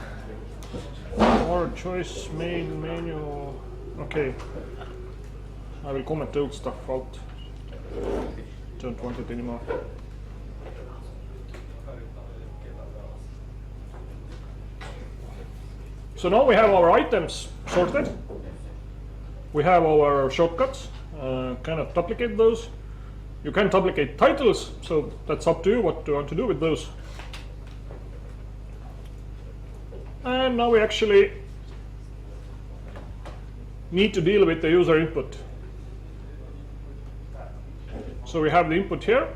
our choice main menu. Okay, I will comment the old stuff out. Don't want it anymore. So now we have our items sorted. We have our shortcuts. Cannot duplicate those. You can duplicate titles, so that's up to you what you want to do with those. And now we actually need to deal with the user input. So we have the input here.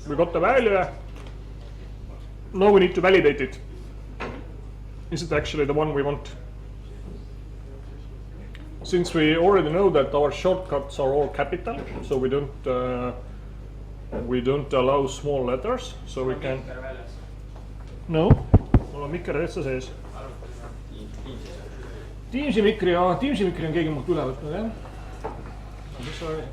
We got the value. Now we need to validate it. Is it actually the one we want? Since we already know that our shortcuts are all capital, so we don't allow small letters, so we can. No, mul on mikker täitsa sees. Teamsi mikri on keegi mult üle võtnud, jah? Mis see oli?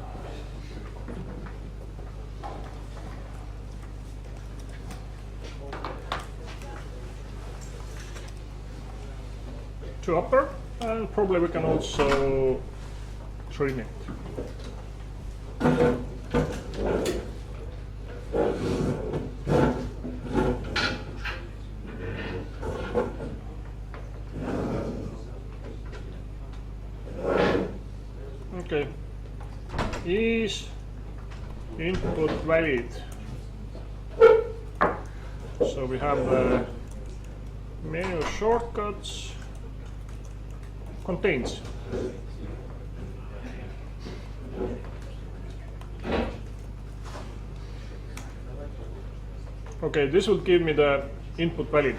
To upper, and probably we can also trim it. Okay, is input valid? So we have the menu shortcuts. Contains. Okay, this will give me the input valid.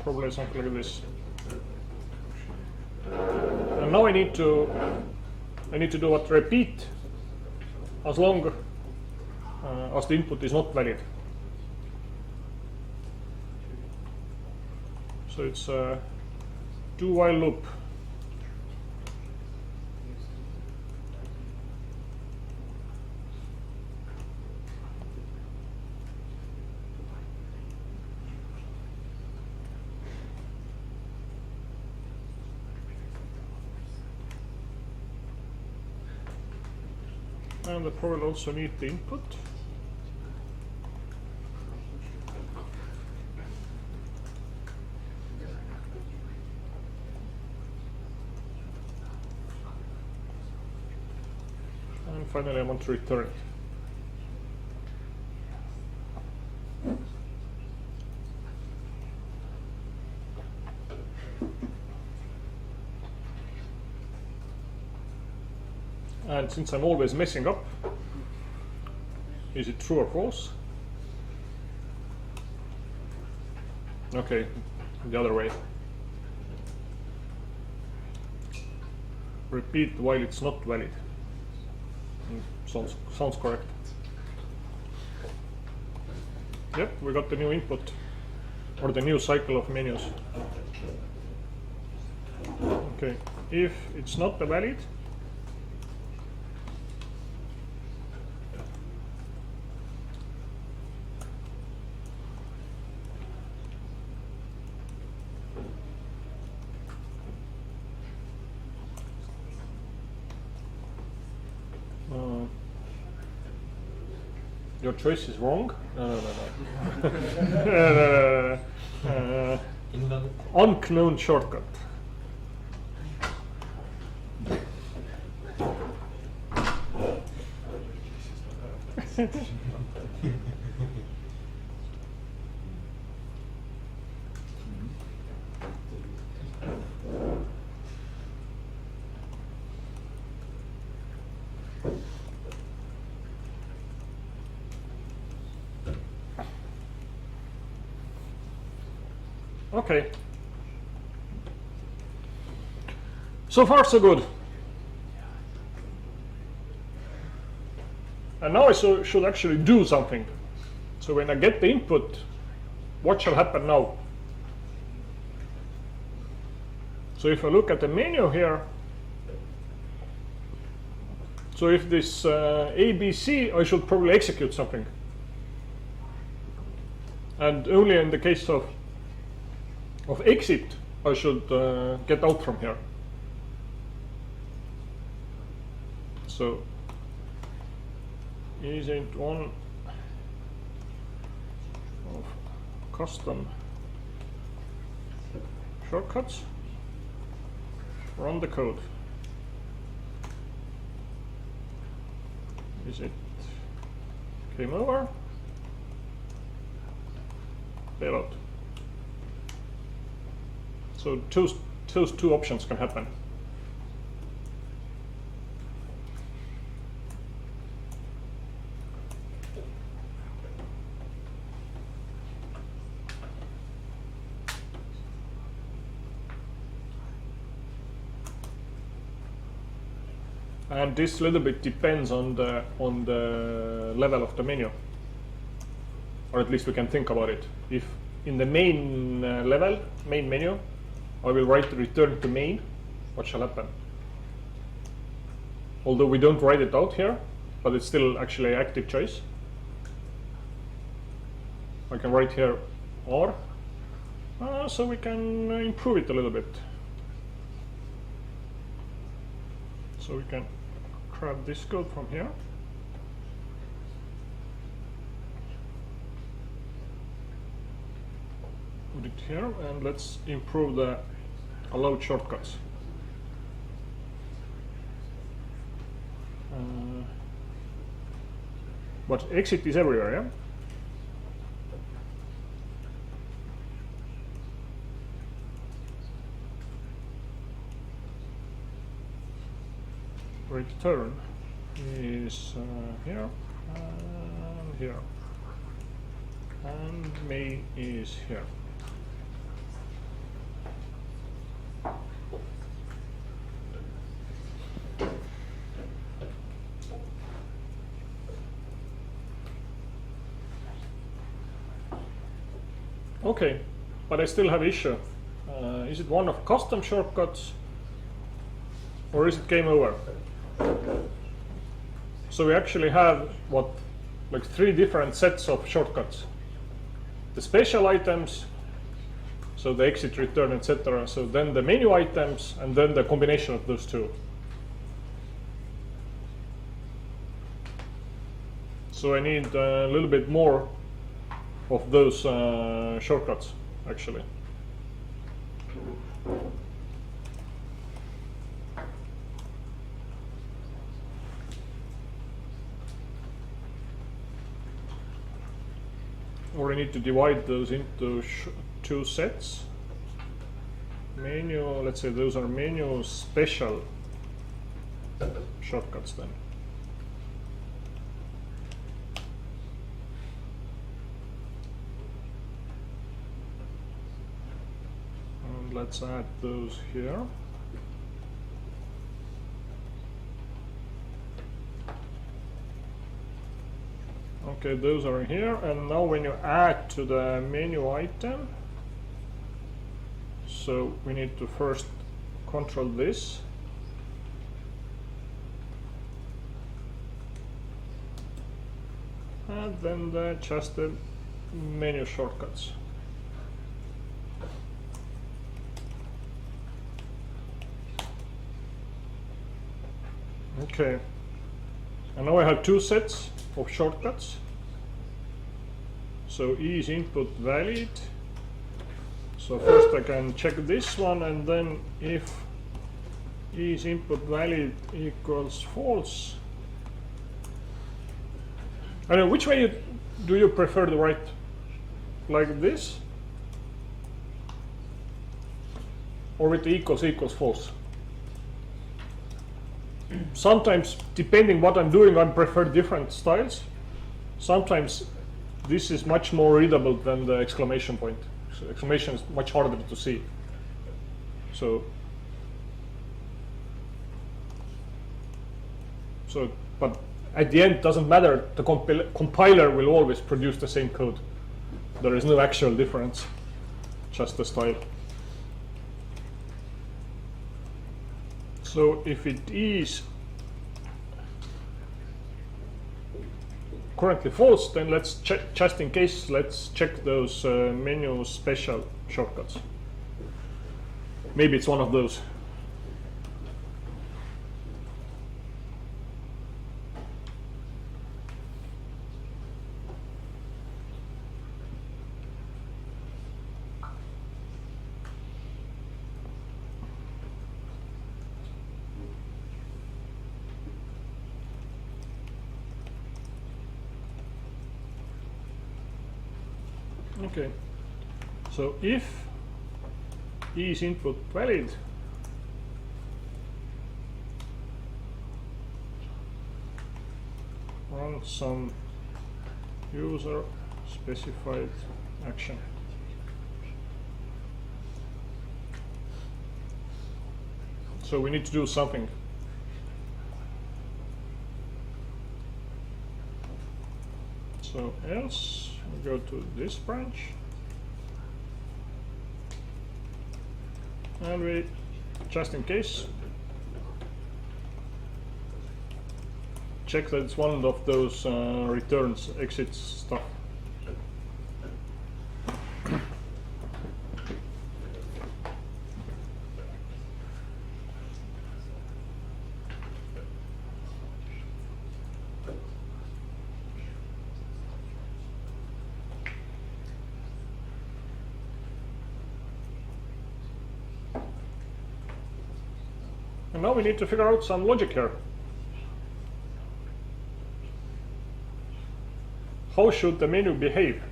Probably something like this. And now I need to do what? Repeat as long as the input is not valid. So it's a do while loop. And the probably also need the input. And finally I want to return it. And since I'm always messing up, is it true or false? Okay, the other way. Repeat while it's not valid. Sounds correct. Yep, we got the new input. or the new cycle of menus. Okay, if it's not valid, your choice is wrong. No. Unknown shortcut. Okay. So far so good. And now I should actually do something. So when I get the input, what shall happen now? So if I look at the menu here, so if this ABC, I should probably execute something. And only in the case of exit, I should get out from here. So isn't one of custom shortcuts? Run the code. Is it game over? Payload. So those two options can happen. And this little bit depends on the level of the menu, or at least we can think about it. If in the main level, main menu, I will write return to main, what shall happen? Although we don't write it out here, but it's still actually an active choice. I can write here or, so we can improve it a little bit. So we can grab this code from here. Put it here, and let's improve the allowed shortcuts. But exit is everywhere, yeah? Return is here and here, and main is here. Okay, but I still have issue. Is it one of custom shortcuts, or is it game over? So we actually have like 3 different sets of shortcuts. The special items, so the exit, return, etc. So then the menu items, and then the combination of those two. So I need a little bit more of those shortcuts, actually. Or I need to divide those into 2 sets. Menu, let's say those are menu special shortcuts then. And let's add those here. Okay, those are here, and now when you add to the menu item, So we need to first control this. And then just the menu shortcuts. Okay, and now I have two sets of shortcuts. So E is input valid. So first I can check this one, and then if E is input valid equals false. I don't know, which way do you prefer to write? Like this? Or with the equals false? Sometimes, depending what I'm doing, I prefer different styles. Sometimes this is much more readable than the exclamation point. So exclamation is much harder to see. So but at the end, it doesn't matter. The compiler will always produce the same code. There is no actual difference, just the style. So if it is currently false, then let's check, just in case, let's check those menu special shortcuts. Maybe it's one of those. Okay, so if E is input valid, run some user specified action. So we need to do something. So else we go to this branch, and we, just in case, check that it's one of those returns exits stuff. And now we need to figure out some logic here. How should the menu behave?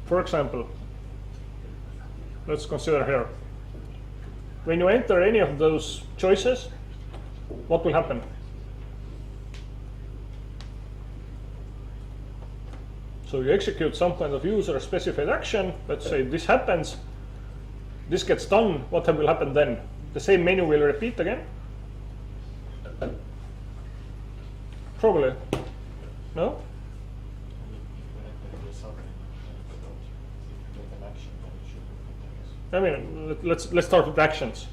For example, let's consider here. When you enter any of those choices, what will happen? So you execute some kind of user specified action. Let's say this happens, this gets done. What will happen then? The same menu will repeat again? Probably. No? I mean, let's start with actions.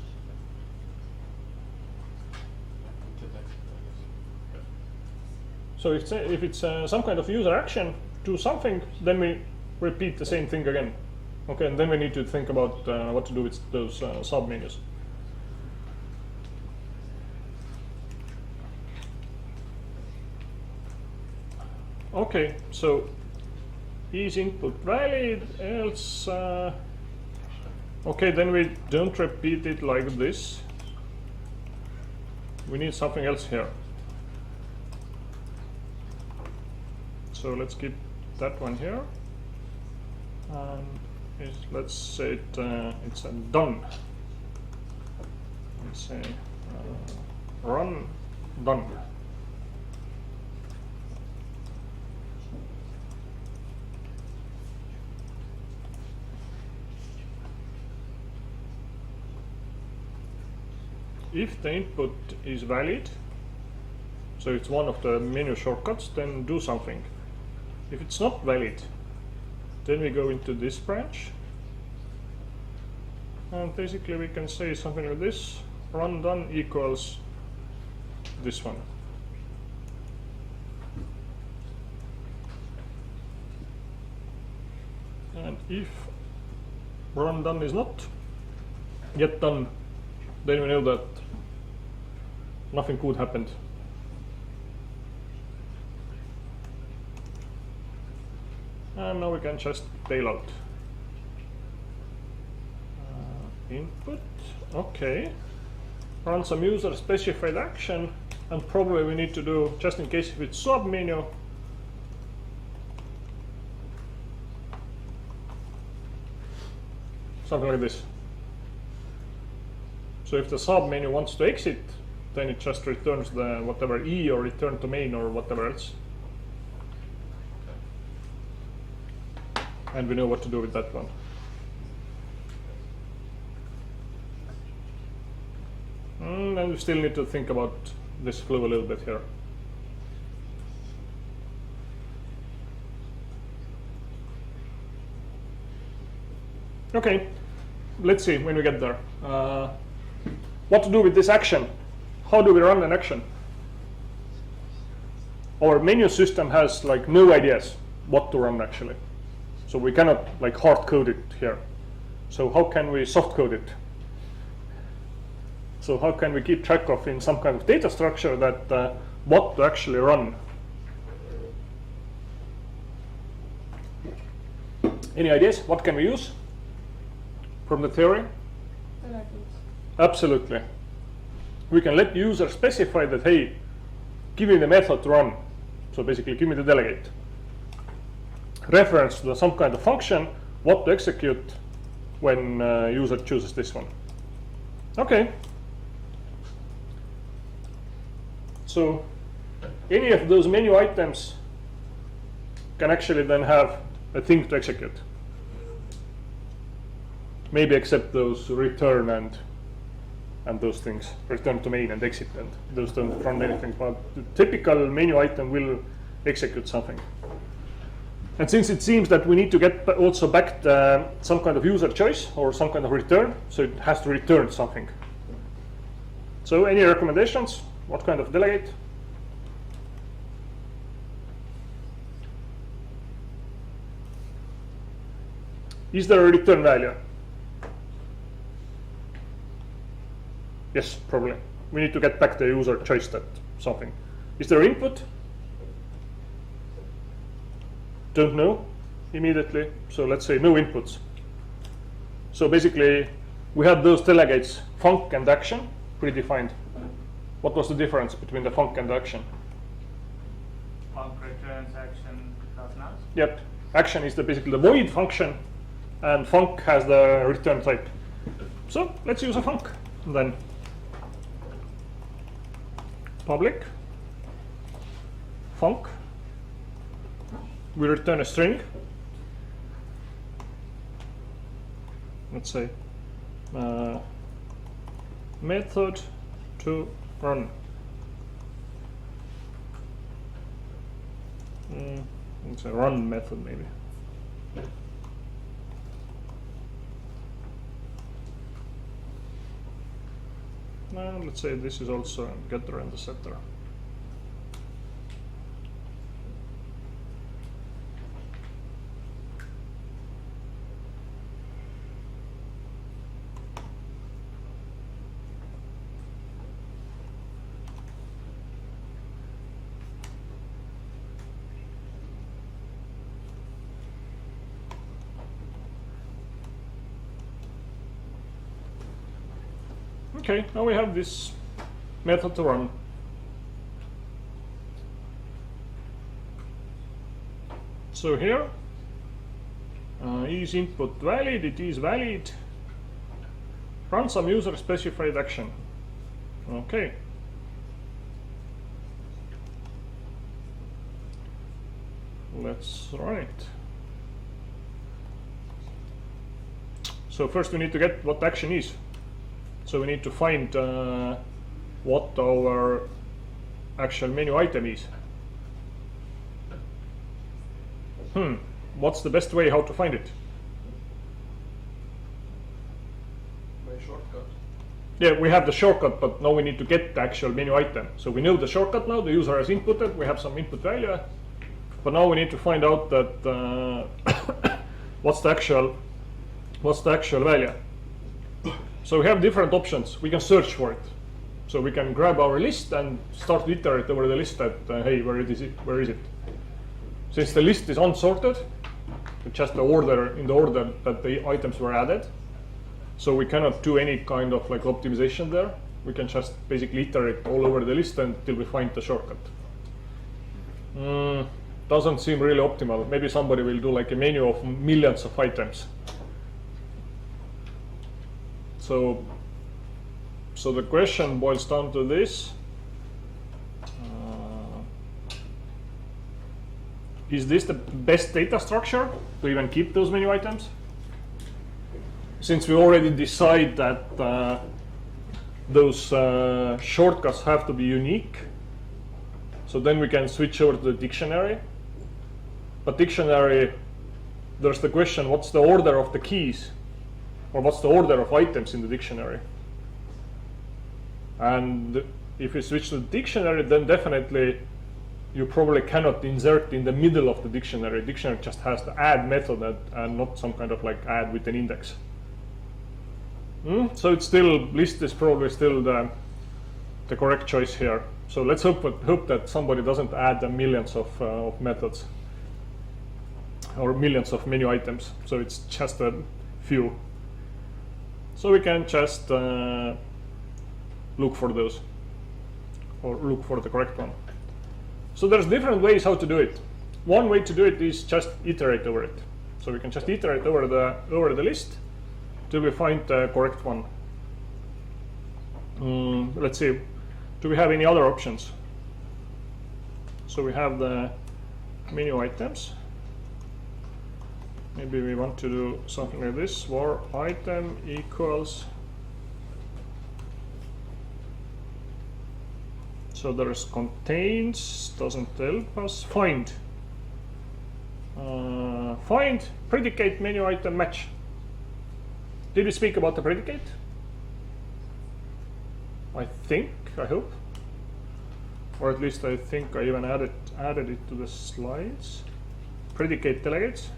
So if it's some kind of user action, do something, then we repeat the same thing again. Okay, and then we need to think about what to do with those submenus. Okay, so is input valid, else okay, then we don't repeat it like this. We need something else here. So let's keep that one here, and let's say it's a done. Let's say run done. If the input is valid, so it's one of the menu shortcuts, then do something. if it's not valid, then we go into this branch. And basically we can say something like this, run done equals this one. And if run done is not yet done, then we know that nothing good happened. And now we can just bail out. Input, okay. Run some user specified action, and probably we need to do, just in case if it's submenu, something like this. So if the submenu wants to exit, then it just returns the whatever E or return to main or whatever else. And we know what to do with that one. And we still need to think about this flow a little bit here. Okay, let's see when we get there. What to do with this action? How do we run an action? Our menu system has like no ideas what to run actually. So we cannot like hard code it here. So how can we soft code it? So how can we keep track of in some kind of data structure that what to actually run? Any ideas? What can we use from the theory? Absolutely. We can let user specify that, hey, give me the method to run. So basically, give me the delegate. Reference to some kind of function, what to execute when user chooses this one. Okay. So any of those menu items can actually then have a thing to execute. Maybe except those return and those things, return to main and exit, and those don't run anything, but the typical menu item will execute something. And since it seems that we need to get also back some kind of user choice or some kind of return, so it has to return something. So any recommendations? What kind of delegate? Is there a return value? Yes, probably. We need to get back the user choice that something. Is there input? Don't know immediately. So let's say no inputs. So basically, we have those delegates, func and action, predefined. What was the difference between the func and the action? Func returns action does not. Yep. Action is basically the void function, and func has the return type. So let's use a func. And then public func. We return a string. Let's say method to run. It's a run method maybe. Now let's say this is also a getter and a setter. Okay, now we have this method to run. So here, is input valid? It is valid. Run some user specified action. Okay. Let's run it. So first we need to get what action is. So we need to find what our actual menu item is. what's the best way how to find it? By shortcut. Yeah, we have the shortcut, but now we need to get the actual menu item. So we know the shortcut now, the user has inputted, we have some input value, but now we need to find out that what's the actual value. So we have different options. We can search for it. So we can grab our list and start to iterate over the list that, hey, where is it? Since the list is unsorted, it's just the order in the order that the items were added. So we cannot do any kind of like optimization there. We can just basically iterate all over the list until we find the shortcut. Doesn't seem really optimal. Maybe somebody will do like a menu of millions of items. So the question boils down to this. Is this the best data structure to even keep those menu items? Since we already decide that those shortcuts have to be unique, so then we can switch over to the dictionary. But dictionary, there's the question, what's the order of the keys? Or what's the order of items in the dictionary? And if you switch to the dictionary, then definitely you probably cannot insert in the middle of the dictionary. Dictionary just has the add method and not some kind of like add with an index. So it's still, list is probably still the correct choice here. So let's hope that somebody doesn't add the millions of methods or millions of menu items. So it's just a few. So we can just look for those or look for the correct one. So there's different ways how to do it. One way to do it is just iterate over it. So we can just iterate over the list till we find the correct one. Let's see, do we have any other options? So we have the menu items. Maybe we want to do something like this, var item equals. So there's contains, doesn't help us, find. Find predicate menu item match. Did we speak about the predicate? I hope. Or at least I think I even added it to the slides. Predicate delegates.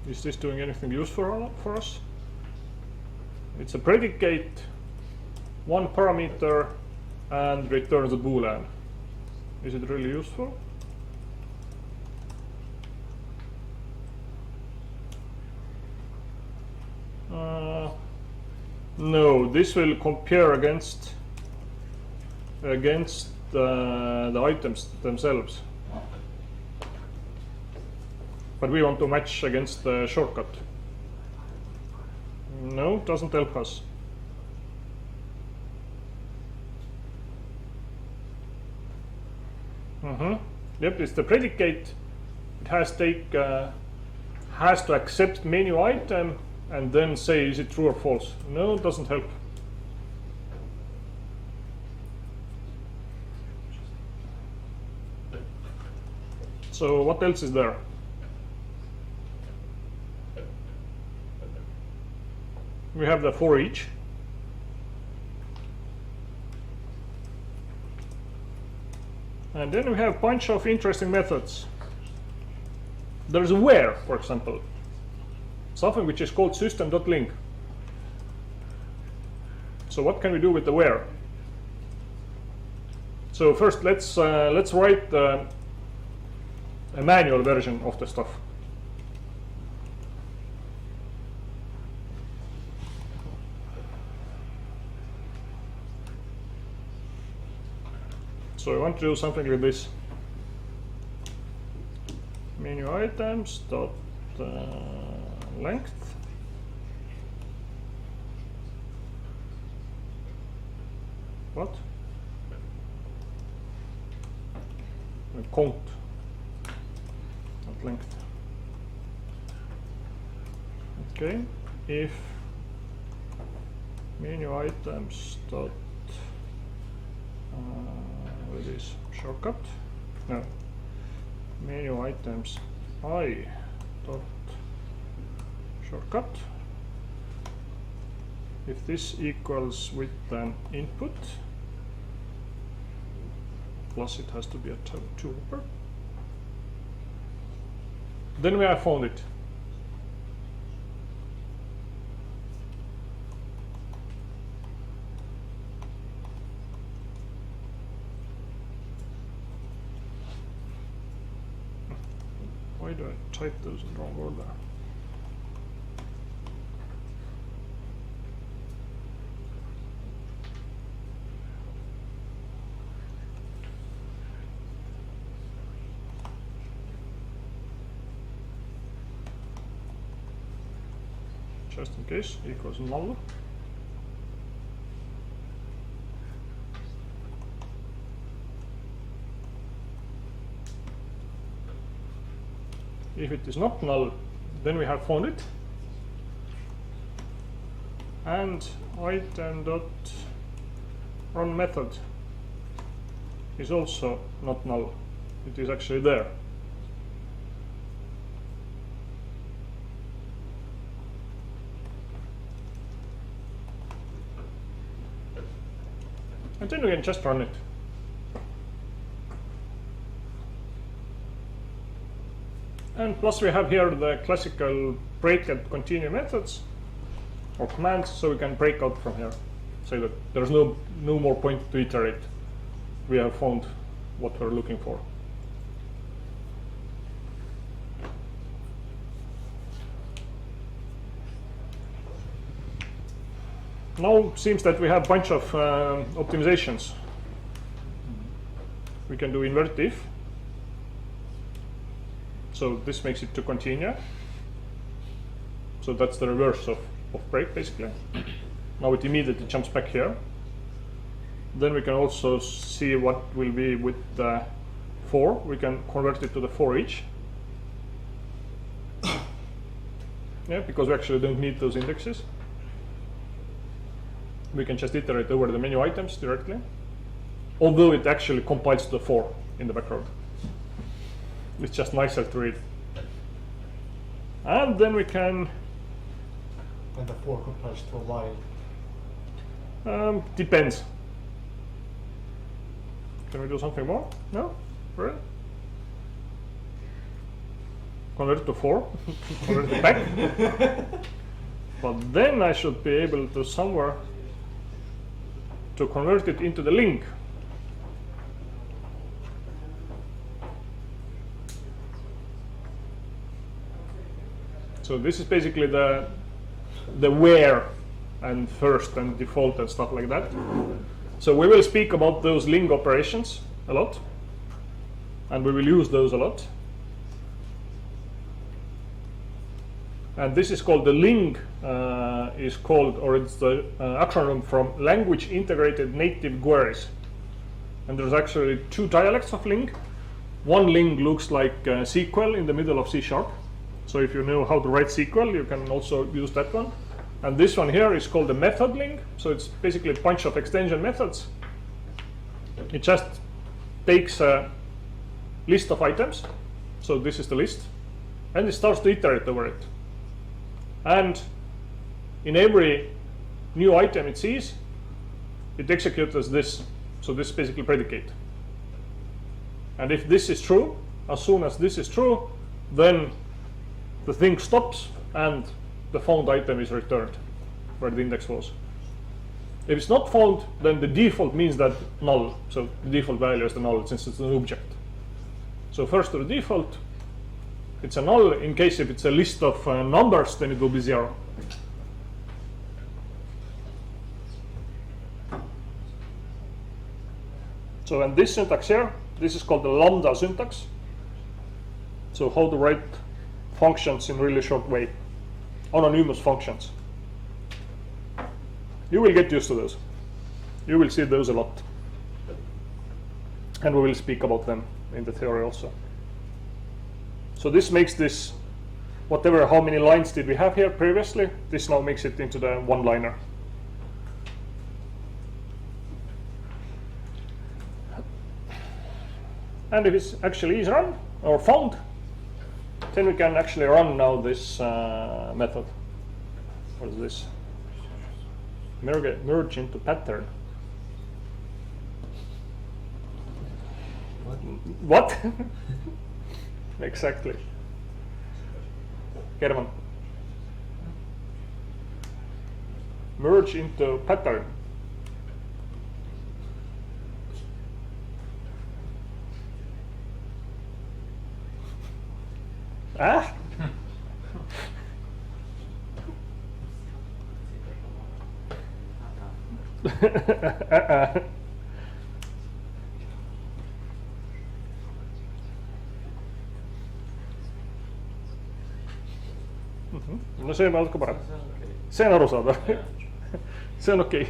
Is this doing anything useful for us? It's a predicate, one parameter, and returns a boolean. Is it really useful? No, this will compare against the items themselves. But we want to match against the shortcut. No, doesn't help us. Yep, it's the predicate. It has to accept menu item and then say is it true or false. No, it doesn't help. So what else is there? We have the for each. And then we have a bunch of interesting methods. There's a where, for example. Something which is called system.link. So what can we do with the where? So first let's write a manual version of the stuff. So I want to do something like this. Menu items dot length. What? Count. Not length. Okay. If MenuItems dot what is this? Shortcut? No. MenuItems I dot shortcut. If this equals with an input, plus it has to be a two-hopper, then we have found it. Why do I type those in the wrong order? Just in case, equals null. If it is not null, then we have found it. And item dot run method is also not null. It is actually there. And then we can just run it. And plus we have here the classical break and continue methods or commands, so we can break out from here. Say that there's no more point to iterate. We have found what we're looking for. Now it seems that we have a bunch of optimizations. We can do invert if. So this makes it to continue. So that's the reverse of break, basically. Now it immediately jumps back here. Then we can also see what will be with the for. We can convert it to the for each. Yeah, because we actually don't need those indexes. We can just iterate over the menu items directly, although it actually compiles to the for in the background. It's just nicer to read. And then we can... And the for compiles to a while. Depends. Can we do something more? No? Really? Convert it to for, convert it back. But then I should be able to somewhere to convert it into the link. So this is basically the where and first and default and stuff like that. So we will speak about those link operations a lot, and we will use those a lot. And this is called the ling, is called, or it's the acronym from Language Integrated Native Queries. And there's actually two dialects of ling. One ling looks like SQL in the middle of C#. So if you know how to write SQL, you can also use that one. And this one here is called the method ling. So it's basically a bunch of extension methods. It just takes a list of items. So this is the list. And it starts to iterate over it. And in every new item it sees, it executes as this. So this is basically predicate. And if this is true, as soon as this is true, then the thing stops and the found item is returned where the index was. If it's not found, then the default means that null. So the default value is the null since it's an object. So first to the default, it's a null. In case if it's a list of numbers, then it will be 0. So and this syntax here, this is called the lambda syntax. So how to write functions in really short way, anonymous functions. You will get used to those. You will see those a lot. And we will speak about them in the theory also. So this makes this, whatever, how many lines did we have here previously, this now makes it into the one-liner. And if it actually is run or found, then we can actually run now this method. What is this? Merge into pattern. What? Exactly. German. Merge into pattern. Ah? No see on natuke parem. See on arusaadav. See on okei.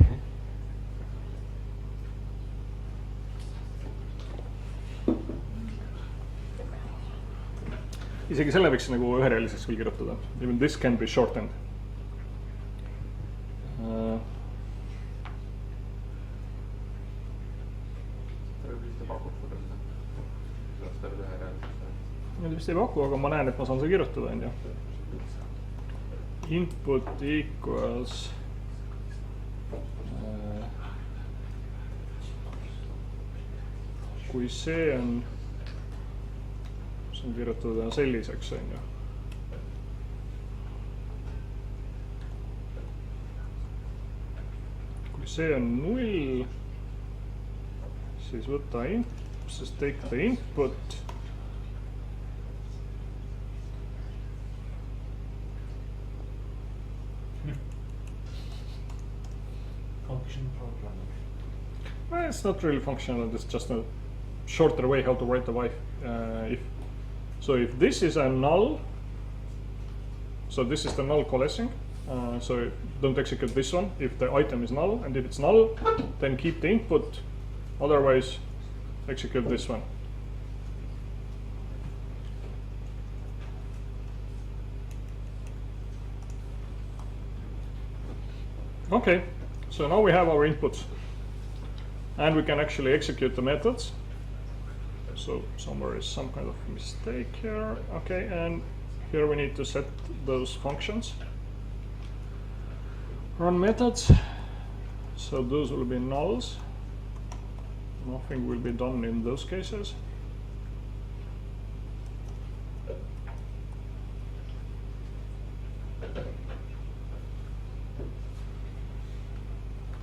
Isegi selle võiks nagu üherealiseks küll kirjutada. Even this can be shortened. Nüüd vist ei paku, aga ma näen, et ma saan seda kirjutada, on ju. Input equals kui see on kirjutada selliseks, on ju. Kui see on 0, siis võta siis take the input. Function programming. Well, it's not really functional, it's just a shorter way how to write the if. So if this is a null, so this is the null coalescing, so don't execute this one if the item is null, and if it's null, then keep the input, otherwise execute this one. Okay, so now we have our inputs, and we can actually execute the methods. So somewhere is some kind of mistake here. Okay, and here we need to set those functions. Run methods. So those will be nulls. Nothing will be done in those cases.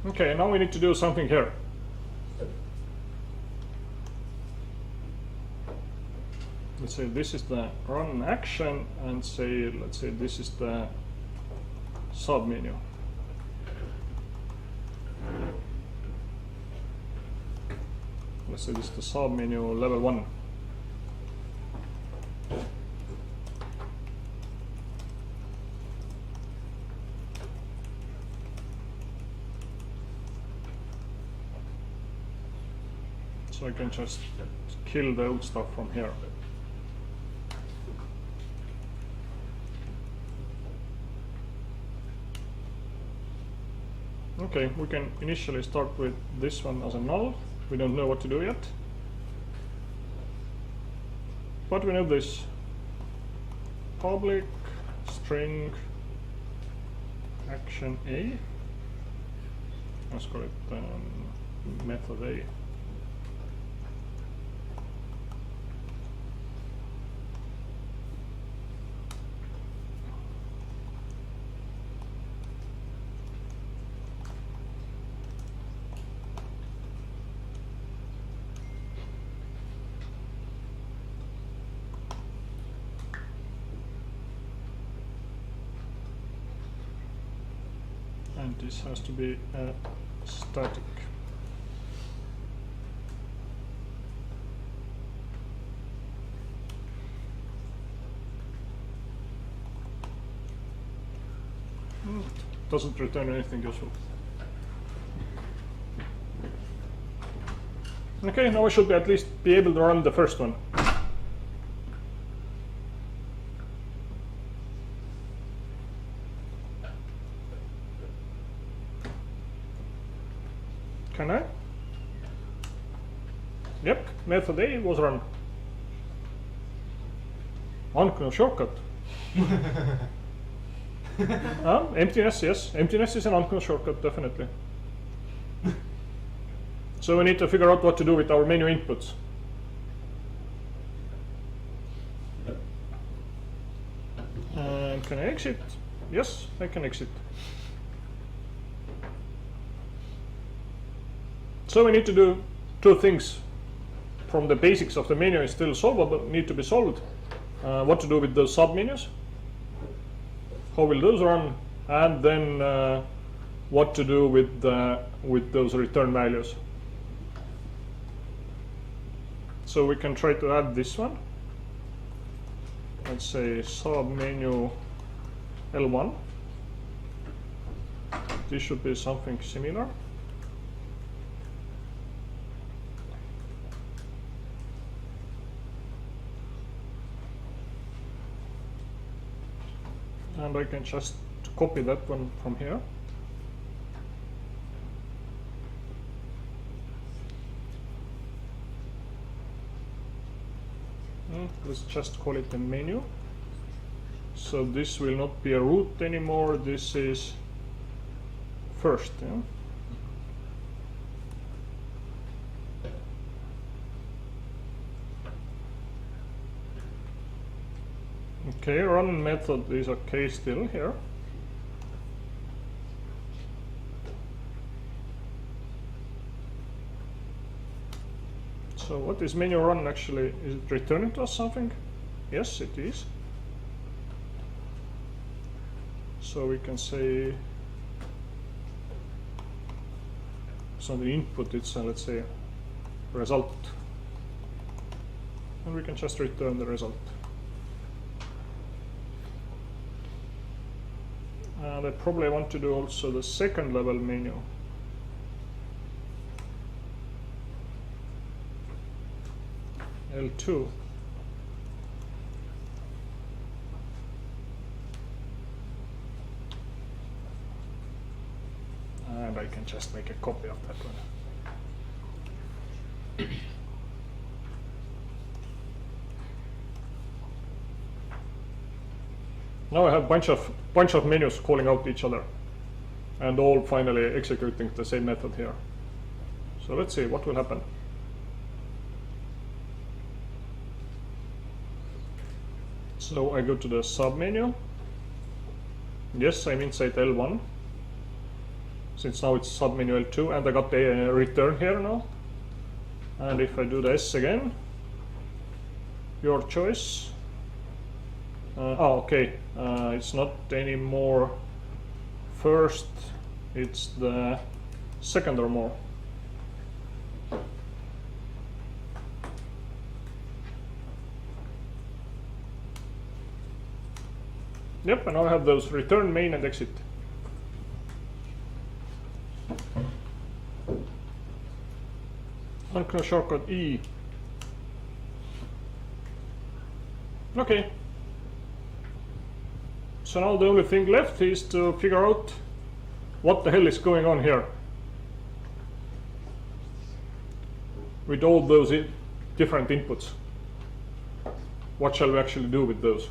Okay, now we need to do something here. Let's say this is the run action, and say, let's say this is the submenu. Let's say this is the submenu level 1. So I can just kill the old stuff from here. Okay, we can initially start with this one as a null. We don't know what to do yet. But we know this. Public string action A. Let's call it method A. And this has to be static. Doesn't return anything useful. Okay, now we should at least be able to run the first one. Can I? Yep, method A was run. Unknown shortcut. Emptiness, yes. Emptiness is an unknown shortcut, definitely. So we need to figure out what to do with our menu inputs. And can I exit? Yes, I can exit. So we need to do two things. From the basics of the menu is still solvable, need to be solved. What to do with those submenus, how will those run, and then what to do with those return values. So we can try to add this one. Let's say submenu L1. This should be something similar. And I can just copy that one from here. Let's just call it a menu. So this will not be a root anymore. This is first. Yeah? Okay, run method is okay still here. So what is menu run actually? Is it returning to us something? Yes, it is. So we can say, so the input it's let's say result, and we can just return the result. And I probably want to do also the second level menu. L2. And I can just make a copy of that one. Now I have bunch of menus calling out each other, and all finally executing the same method here. So let's see what will happen. So I go to the submenu. Yes, I'm inside L1, since now it's submenu L2, and I got the return here now. And if I do the S again, your choice. Okay, it's not anymore first, it's the second or more. Yep, and now I have those return, main, and exit. Unknown shortcut E. Okay. So now the only thing left is to figure out what the hell is going on here with all those different inputs. What shall we actually do with those?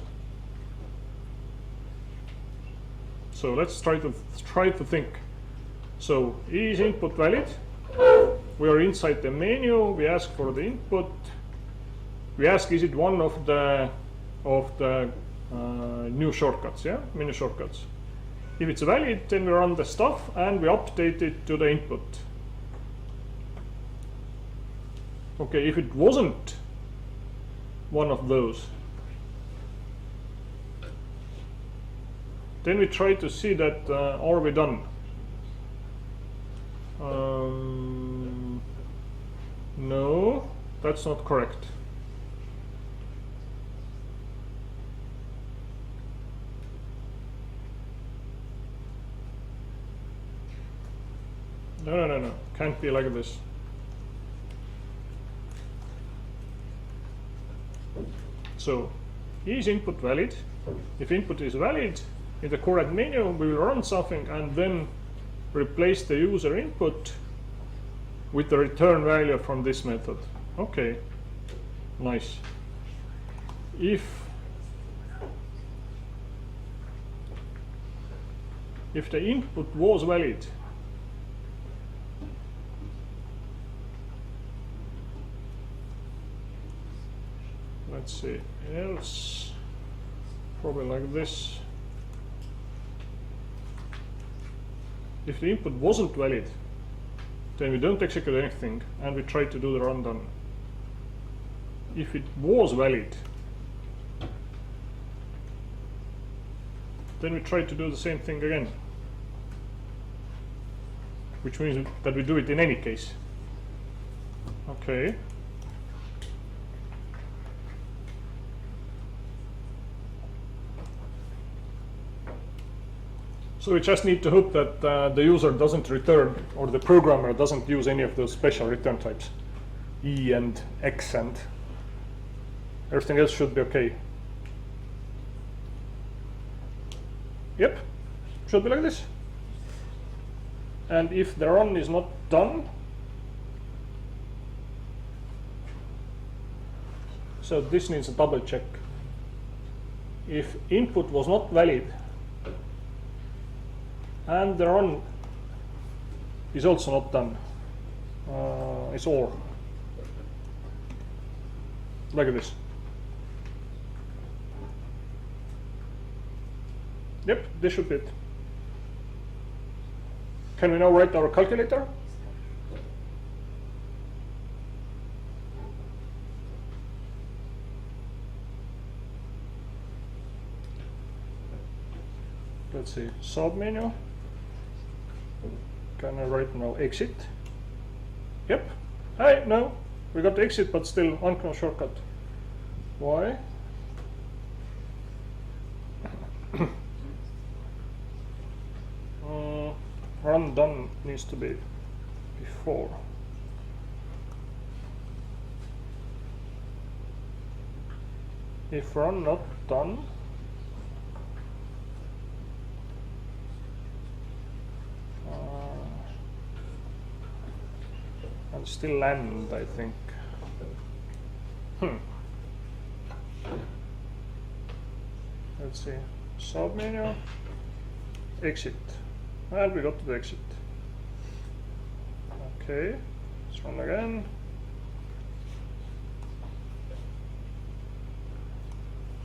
So let's try to think. So is input valid? We are inside the menu. We ask for the input. We ask, is it one of the new shortcuts? Yeah, menu shortcuts. If it's valid, then we run the stuff and we update it to the input. Okay, if it wasn't one of those, then we try to see that are we done? No, that's not correct. No, can't be like this. So, is input valid? If input is valid, in the correct menu, we will run something and then replace the user input with the return value from this method. Okay, Nice. If the input was valid, let's see, else, probably like this. If the input wasn't valid, then we don't execute anything and we try to do the rundown. If it was valid, then we try to do the same thing again, which means that we do it in any case. Okay. So we just need to hope that the user doesn't return, or the programmer doesn't use any of those special return types, E and X, and everything else should be okay. Yep, should be like this. And if the run is not done, so this needs a double check. If input was not valid, and the run is also not done, it's OR, like this. Yep, this should be it. Can we now write our calculator? Let's see, submenu. Can I write now exit? Yep. Hey, no, we got exit, but still unknown shortcut. Why? Run done needs to be before. If run not done, and still land, I think. Let's see, submenu, exit. And we got to the exit. Okay, let's run again.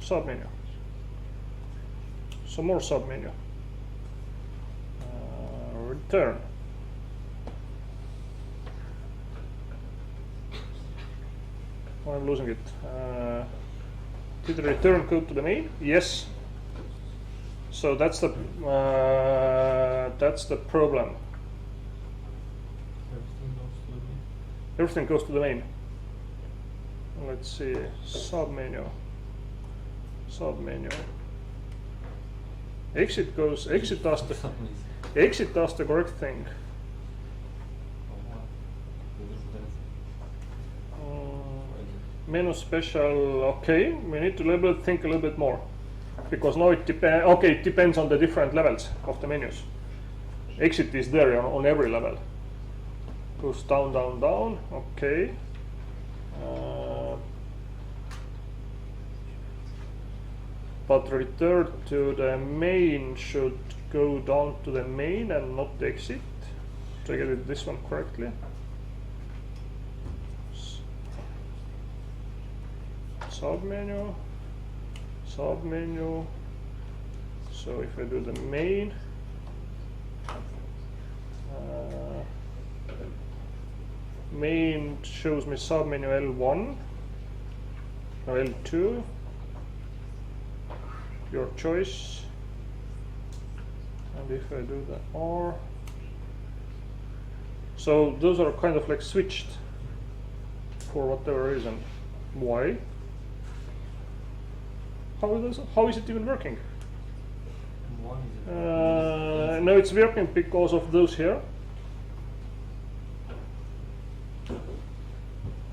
Submenu. Some more submenu. Return. Oh, I'm losing it. Did the return go to the main? Yes. So that's the problem. Everything goes to the main. Let's see, submenu. Exit does the correct thing. Menu special, okay. We need to think a little bit more, because now it depends. Okay, it depends on the different levels of the menus. Exit is there on every level. Goes down, down, down. Okay. But return to the main should go down to the main and not the exit. To get it this one correctly. Submenu. So if I do the main, main shows me submenu L1, or L2, your choice. And if I do the R, so those are kind of like switched for whatever reason. Why? How is it even working? No, it's working because of those here.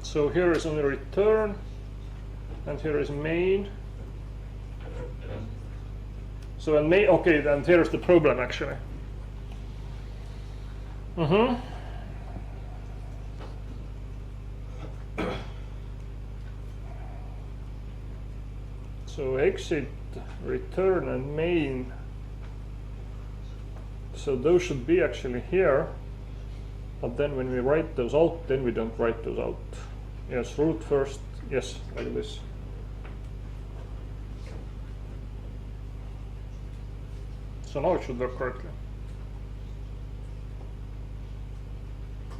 So here is only return, and here is main. So and main, okay, and here's the problem actually. So exit, return, and main. So those should be actually here. But then when we write those out, then we don't write those out. Yes, root first. Yes, like this. So now it should work correctly.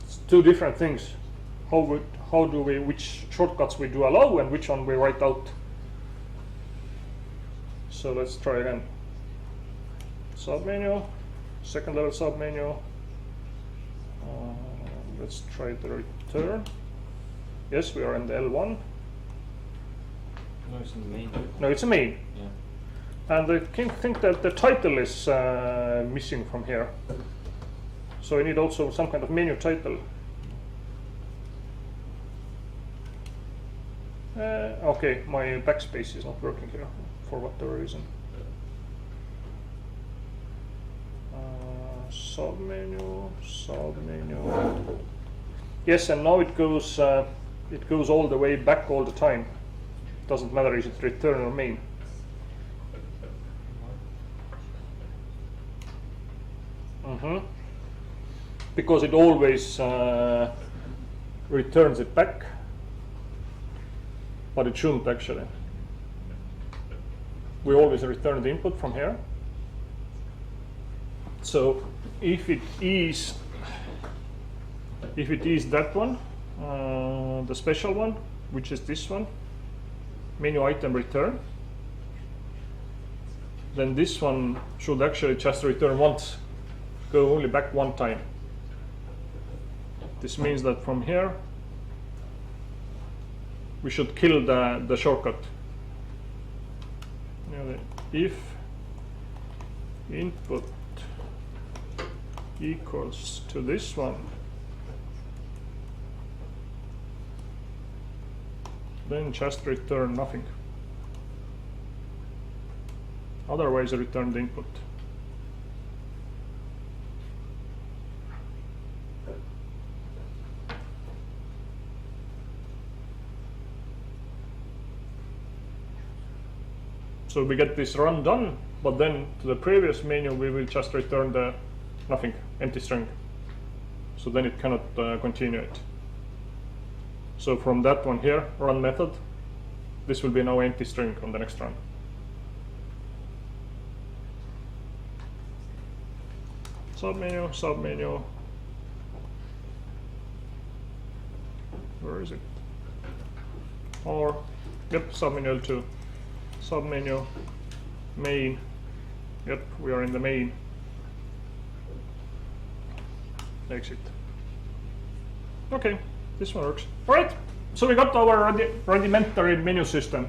It's two different things. How do we, which shortcuts we do allow and which one we write out. So let's try again. Submenu, second level submenu. Let's try the return. Yes, we are in the L1. No, it's in the main. No, it's a main. Yeah. And I think that the title is missing from here. So I need also some kind of menu title. Okay, my backspace is not working here for whatever reason. Submenu, submenu. Yes, and now it goes all the way back all the time. Doesn't matter if it's return or main. Because it always returns it back, but it shouldn't actually. We always return the input from here. So if it is that one, the special one, which is this one, menu item return, then this one should actually just return once, go only back one time. This means that from here we should kill the shortcut. If input equals to this one, then just return nothing. Otherwise return the input. So we get this run done, but then to the previous menu we will just return the nothing, empty string. So then it cannot continue it. So from that one here, run method, this will be now empty string on the next run. Submenu, submenu. Where is it? Or, yep, submenu L2. Submenu, main. Yep, we are in the main. Exit. Okay, this one works. All right, so we got our rudimentary menu system.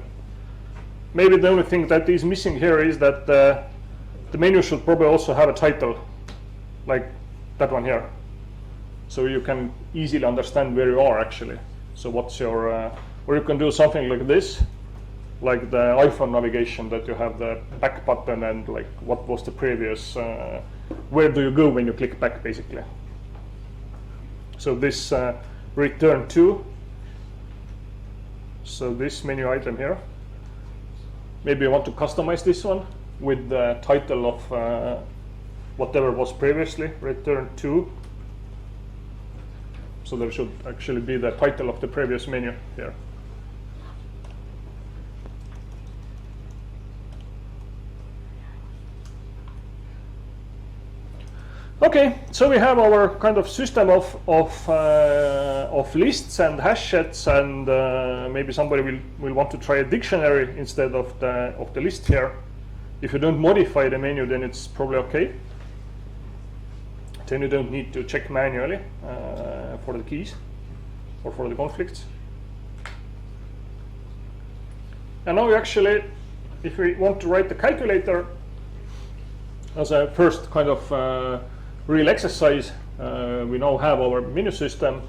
Maybe the only thing that is missing here is that the menu should probably also have a title, like that one here. So you can easily understand where you are actually. So what's your, or you can do something like this, like the iPhone navigation, that you have the back button and like what was the previous, where do you go when you click back basically. So this return to, so this menu item here, maybe you want to customize this one with the title of whatever was previously return to. So there should actually be the title of the previous menu here. Okay, so we have our kind of system of lists and hash sets, and maybe somebody will want to try a dictionary instead of the list here. If you don't modify the menu, then it's probably okay. Then you don't need to check manually for the keys or for the conflicts. And now we actually, if we want to write the calculator as a first kind of real exercise, we now have our menu system,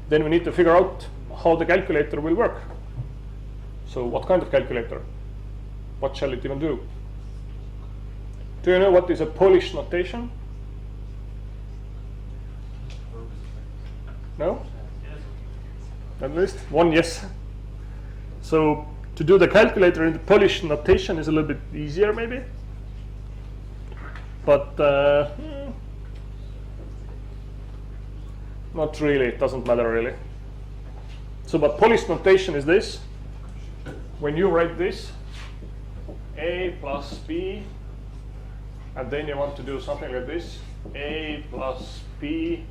then we need to figure out how the calculator will work. So what kind of calculator? What shall it even do? Do you know what is a Polish notation? No? At least one yes. So to do the calculator in the Polish notation is a little bit easier, maybe. But not really, it doesn't matter really. So, but Polish notation is this. When you write this, a plus b, and then you want to do something like this, a plus b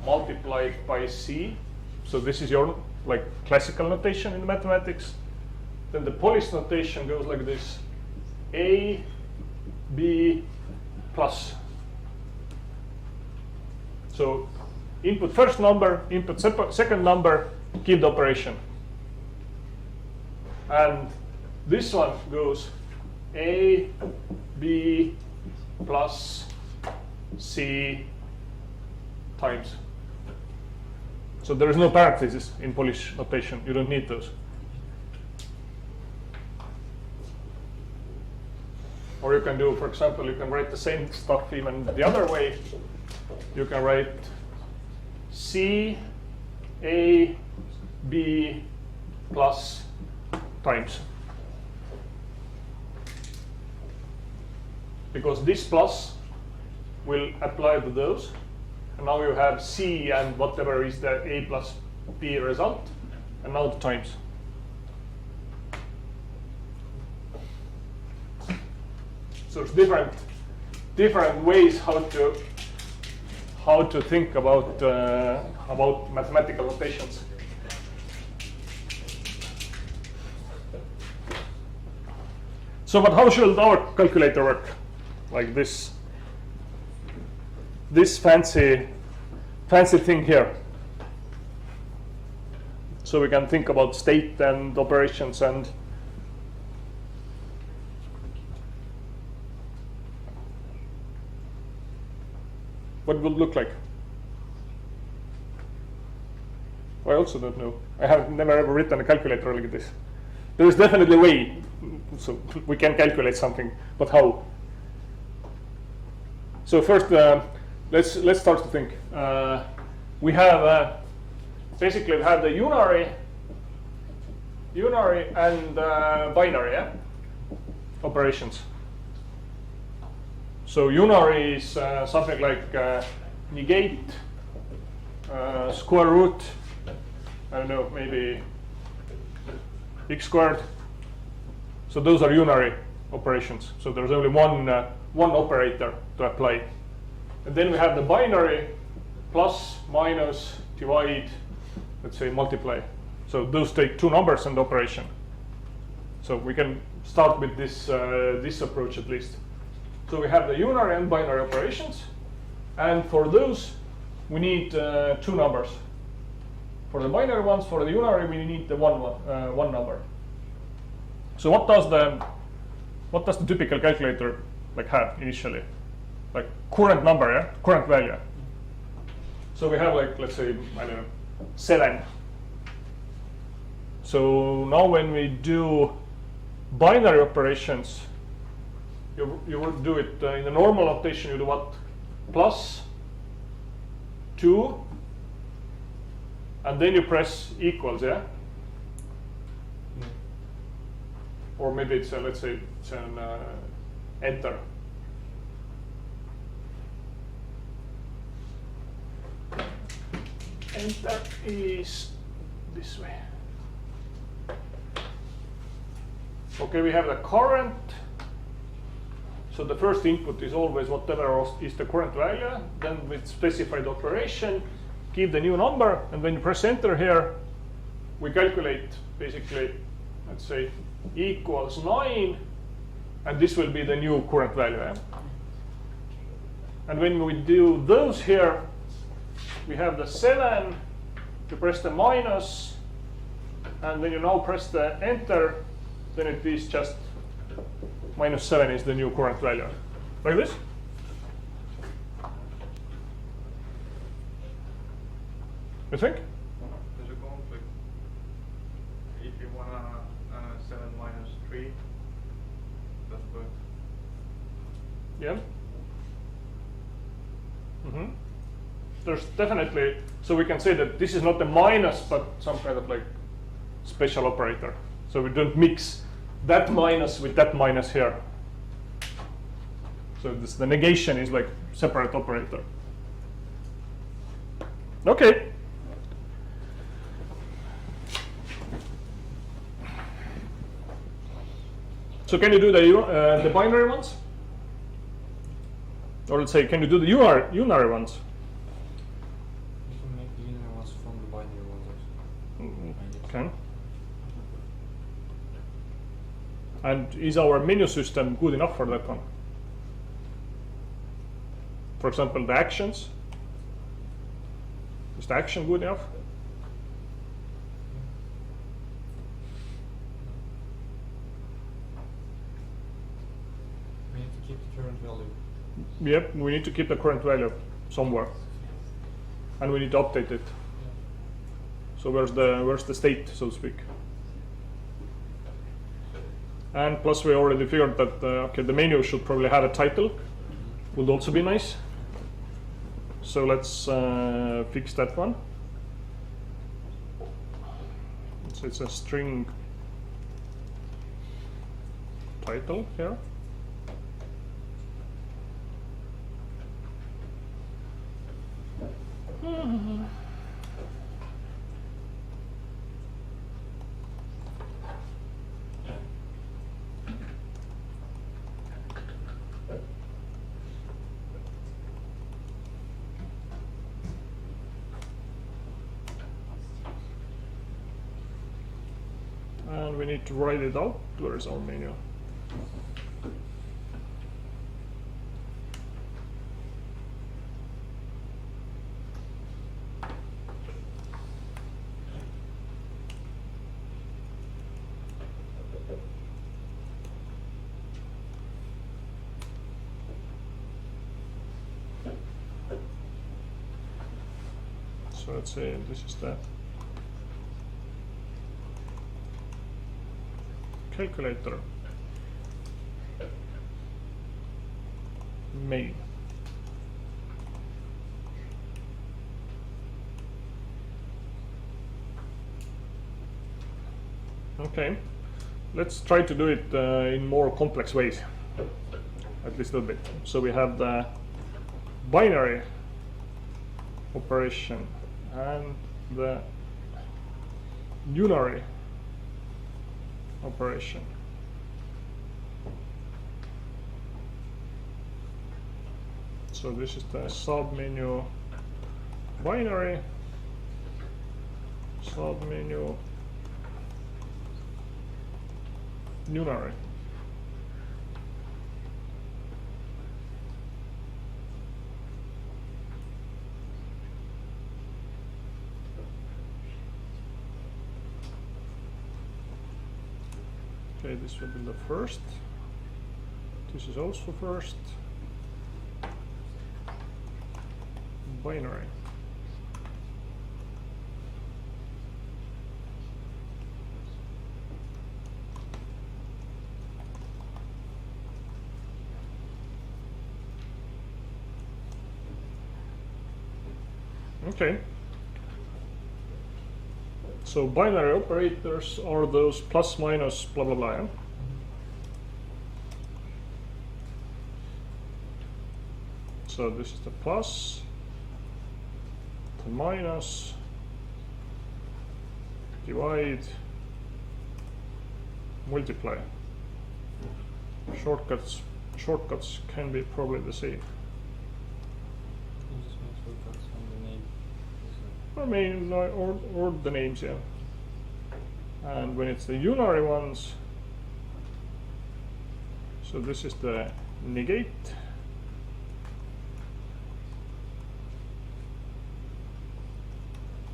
multiplied by c. So this is your like classical notation in mathematics. Then the Polish notation goes like this: a, b plus. So input first number, input second number, keep the operation. And this one goes a, b plus c times. So there is no parentheses in Polish notation. You don't need those. Or you can do, for example, you can write the same stuff even the other way. You can write C, A, B plus times. Because this plus will apply to those. And now you have C and whatever is the A plus B result. And now the times. So it's different ways how to think about mathematical notations. So, but how should our calculator work? Like this fancy thing here. So we can think about state and operations and what will it look like? I also don't know. I have never ever written a calculator like this. There is definitely a way, so we can calculate something, but how? So first, let's start to think. We have basically we have the unary and binary operations. So unary is something like negate, square root, I don't know, maybe x squared. So those are unary operations. So there's only one operator to apply. And then we have the binary, plus, minus, divide, let's say multiply. So those take two numbers and operation. So we can start with this this approach at least. So we have the unary and binary operations, and for those we need two numbers. For the binary ones, for the unary, we need the one number. So what does the typical calculator like have initially? Like current number, yeah, current value. So we have like, let's say, I don't know, 7. So now when we do binary operations, you would do it in the normal notation. You do what? Plus 2, and then you press equals, yeah? Or maybe it's let's say it's an enter. Enter is this way. Okay, we have the current. So the first input is always whatever is the current value. Then with specified operation, keep the new number, and when you press enter here, we calculate basically, let's say, equals 9, and this will be the new current value. Eh? And when we do those here, we have the 7, you press the minus, and when you now press the enter, then it is just -7 is the new current value. Like this? You think? There's a conflict. If you want 7 minus 3, that's good. Yeah. There's definitely, so we can say that this is not a minus, but some kind of like special operator. So we don't mix that minus with that minus here. So the negation is like separate operator. Okay. So can you do the binary ones? Or let's say, can you do the unary ones? You can make the linear ones from the binary ones also. Okay. And is our menu system good enough for that one? For example, the actions. Is the action good enough? We need to keep the current value. Yep, we need to keep the current value somewhere, and we need to update it. So where's the state, so to speak? And plus, we already figured that okay, the menu should probably have a title. Would also be nice. So let's fix that one. So it's a string title here. And we need to write it out. Where is our menu? So let's say this is the calculator main. Okay, let's try to do it in more complex ways, at least a little bit. So we have the binary operation and the unary operation. So this is the submenu binary, submenu unary. Okay, this will be the first. This is also first. Binary. Okay. So binary operators are those plus, minus, blah, blah, blah. Yeah? So this is the plus, the minus, divide, multiply. Shortcuts can be probably the same. Or the names, yeah. And when it's the unary ones, so this is the negate,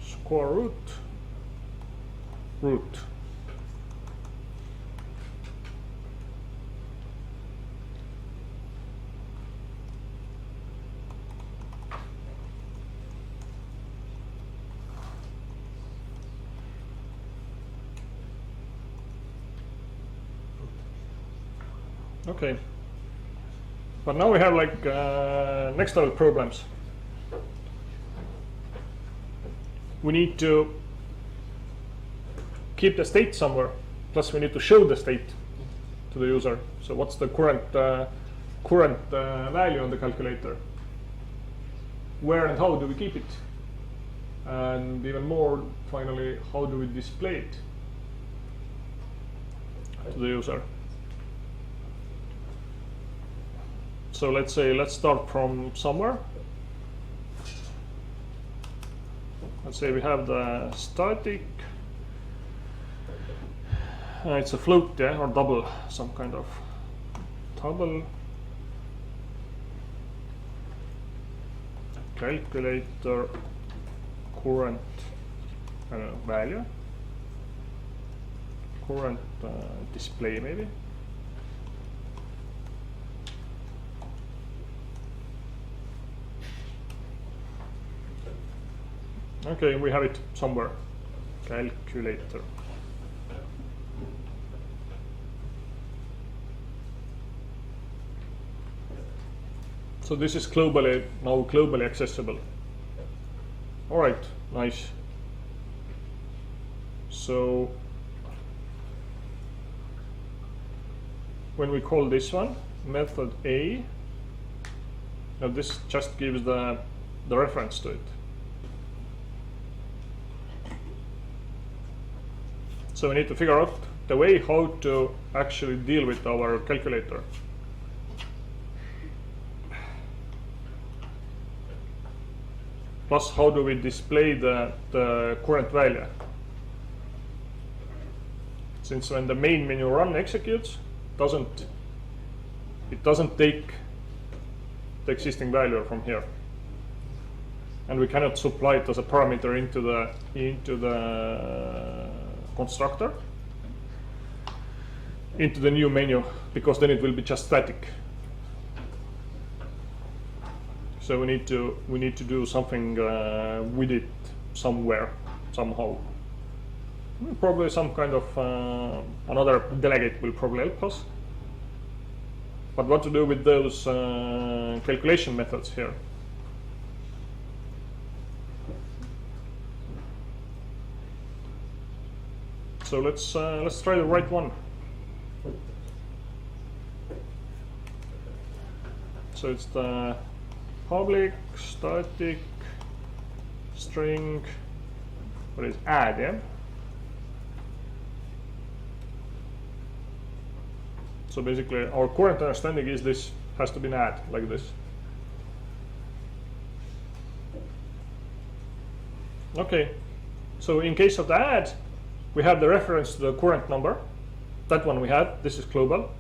square root, root. Okay, but now we have like next level problems. We need to keep the state somewhere. Plus we need to show the state to the user. So what's the current value on the calculator? Where and how do we keep it? And even more, finally, how do we display it to the user? So let's start from somewhere. Let's say we have the static. It's a float, yeah, or double, some kind of double. Calculator current value. Current display maybe. Okay, we have it somewhere. Calculator. So this is now globally accessible. All right, nice. So when we call this one method A, now this just gives the reference to it. So we need to figure out the way how to actually deal with our calculator. Plus, how do we display the current value? Since when the main menu run executes, it doesn't take the existing value from here, and we cannot supply it as a parameter into the constructor, into the new menu, because then it will be just static. So we need to do something with it somewhere, somehow. Probably some kind of another delegate will probably help us. But what to do with those calculation methods here? So let's try the right one. So it's the public static string, what is add, yeah? So basically our current understanding is this has to be an add, like this. Okay, so in case of the add, we have the reference to the current number. That one we have, this is global.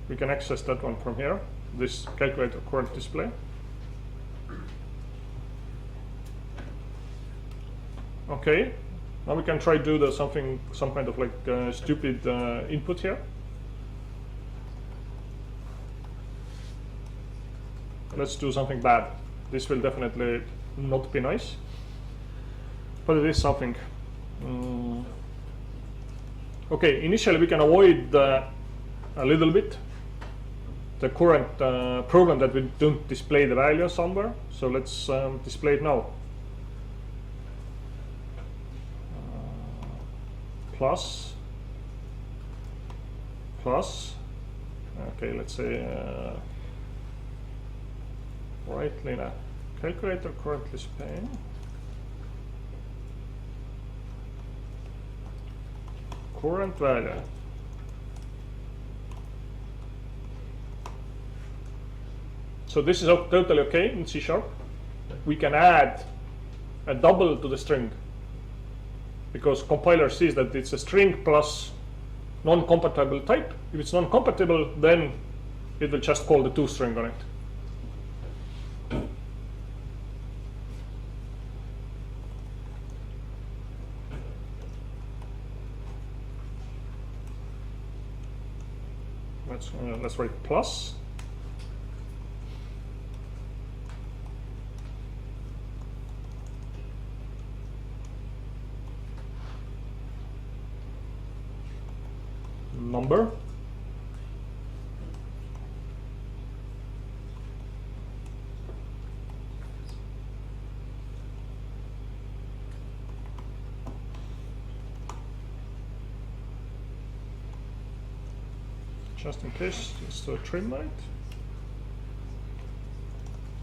We can access that one from here, this calculator current display. Okay, now we can try to do some kind of like stupid input here. Let's do something bad. This will definitely not be nice, but it is something. Okay, initially we can avoid a little bit the current program that we don't display the value somewhere. So let's display it now. Plus. Okay, let's say right linear calculator currently displaying current value. So this is totally okay in C#. We can add a double to the string, because compiler sees that it's a string plus non-compatible type. If it's non-compatible, then it will just call the toString on it. Let's write plus. Number. just in case, it's the trim light.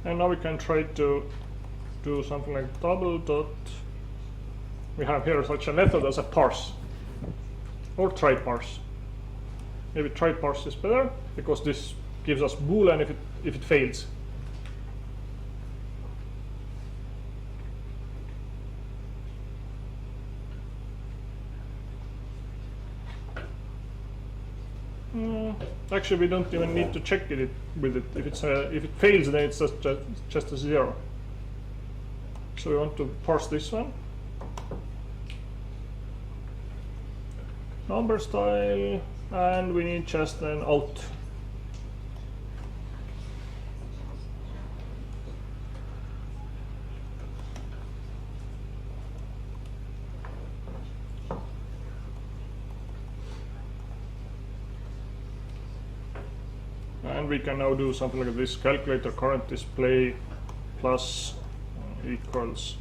And now we can try to do something like double dot. We have here such a method as a parse or try parse. Maybe try parse is better because this gives us boolean if it fails. Actually, we don't even need to check it with it. If it fails, then it's just a 0. So we want to parse this one. Number style, and we need just an out. And we can now do something like this: calculator current display plus equals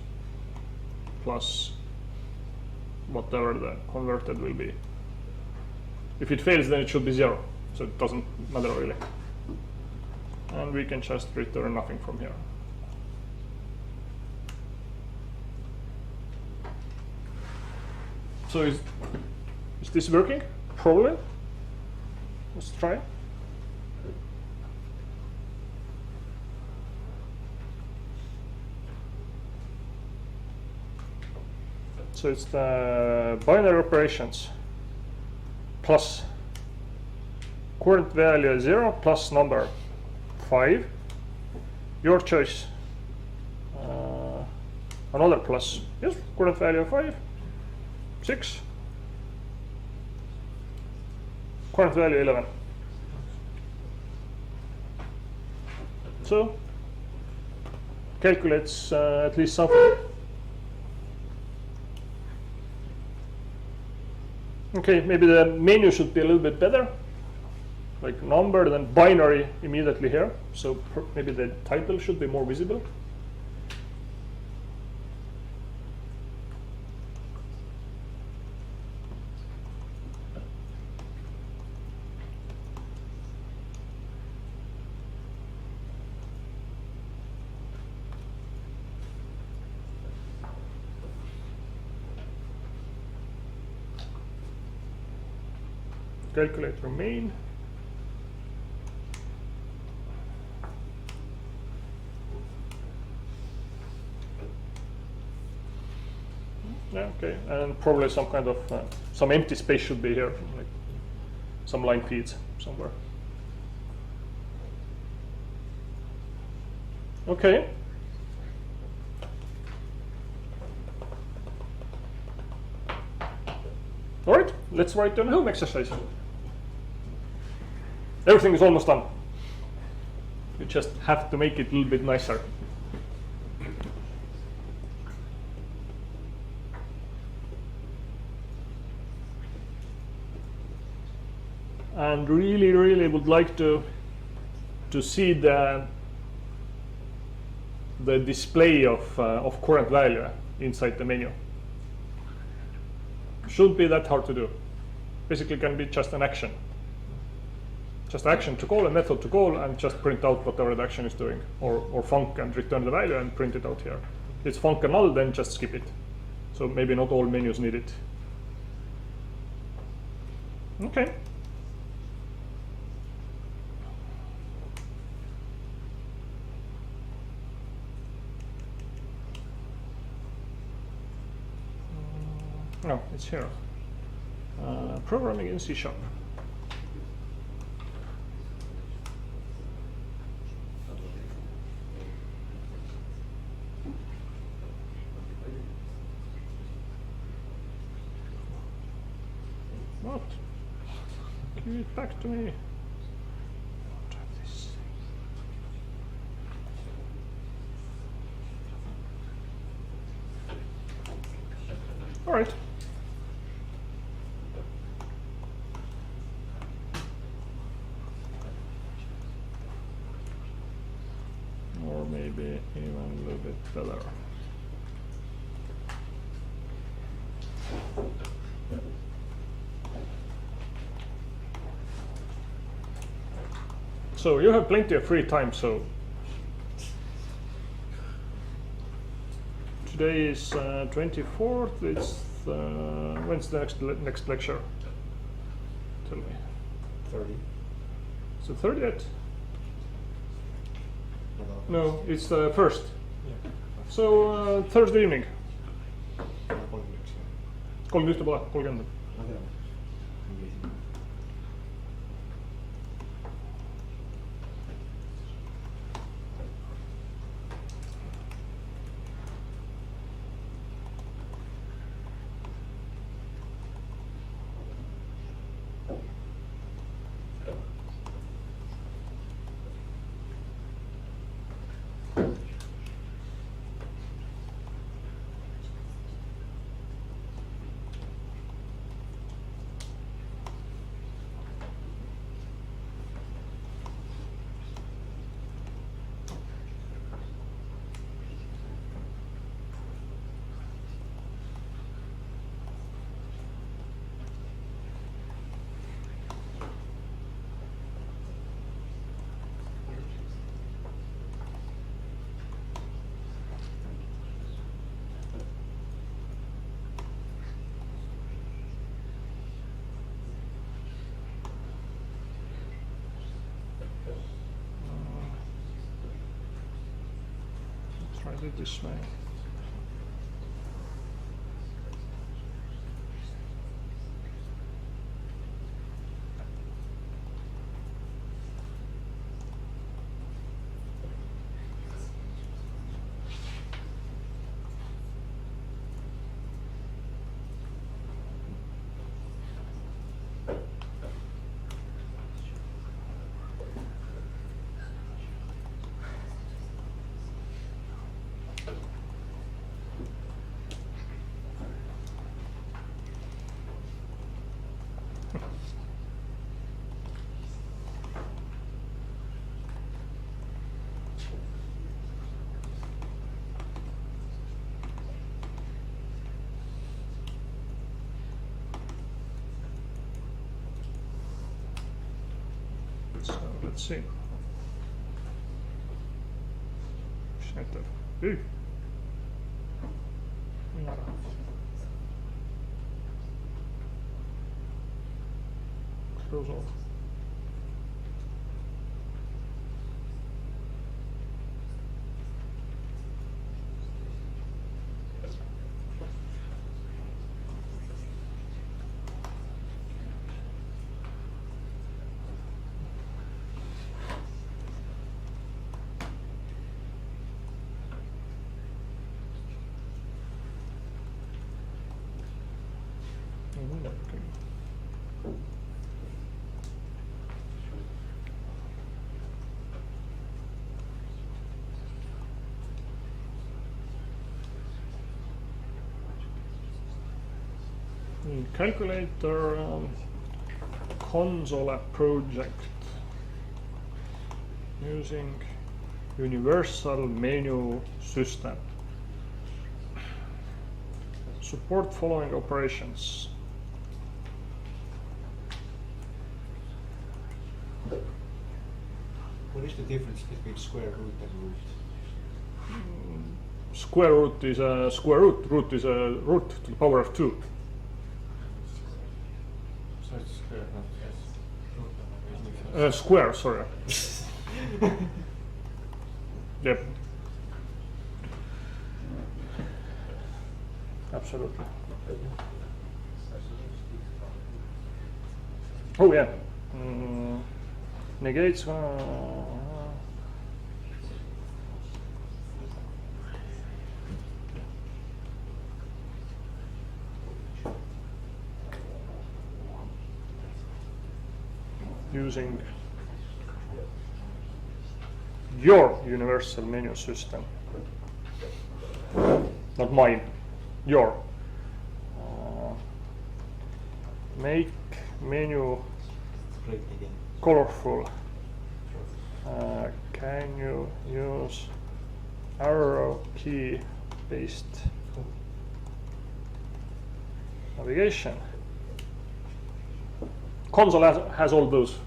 plus whatever the converted will be. If it fails, then it should be 0, so it doesn't matter really. And we can just return nothing from here. So is this working? Probably. Let's try. So it's the binary operations plus current value 0 plus number 5. Your choice. Another plus. Yes, current value 5. 6. Current value 11. So calculates at least something. Okay, maybe the menu should be a little bit better, like number, then binary immediately here. So maybe the title should be more visible. Calculator main. Yeah, okay, and probably some kind of some empty space should be here, like some line feeds somewhere. Okay. All right, let's write down a home exercise. Everything is almost done. You just have to make it a little bit nicer. And really would like to see the display of current value inside the menu. Shouldn't be that hard to do. Basically can be just an action. Just action to call, a method to call, and just print out whatever the action is doing. Or func and return the value and print it out here. If it's func and null, then just skip it. So maybe not all menus need it. Okay. No, it's here. Programming in C#. What? Give it back to me. All right. Or maybe even a little bit better. So you have plenty of free time. So today is 24th. It's when's the next lecture? Tell me. 30. Is it 30th? No, it's the 1st. Yeah. So Thursday evening. 31 pole, 30. Ma tean. Try it this way. So let's see. Center. Ooh. Close off. Calculator console app project using universal menu system. Support following operations. What is the difference between square root and root? Square root is a square root. Root is a root to the power of 2. So it's square, not yes. Square, sorry. Yep. Absolutely. Oh yeah. Negates. Using your universal menu system, not mine, your. Make menu colorful. Can you use arrow key based navigation? Console has all those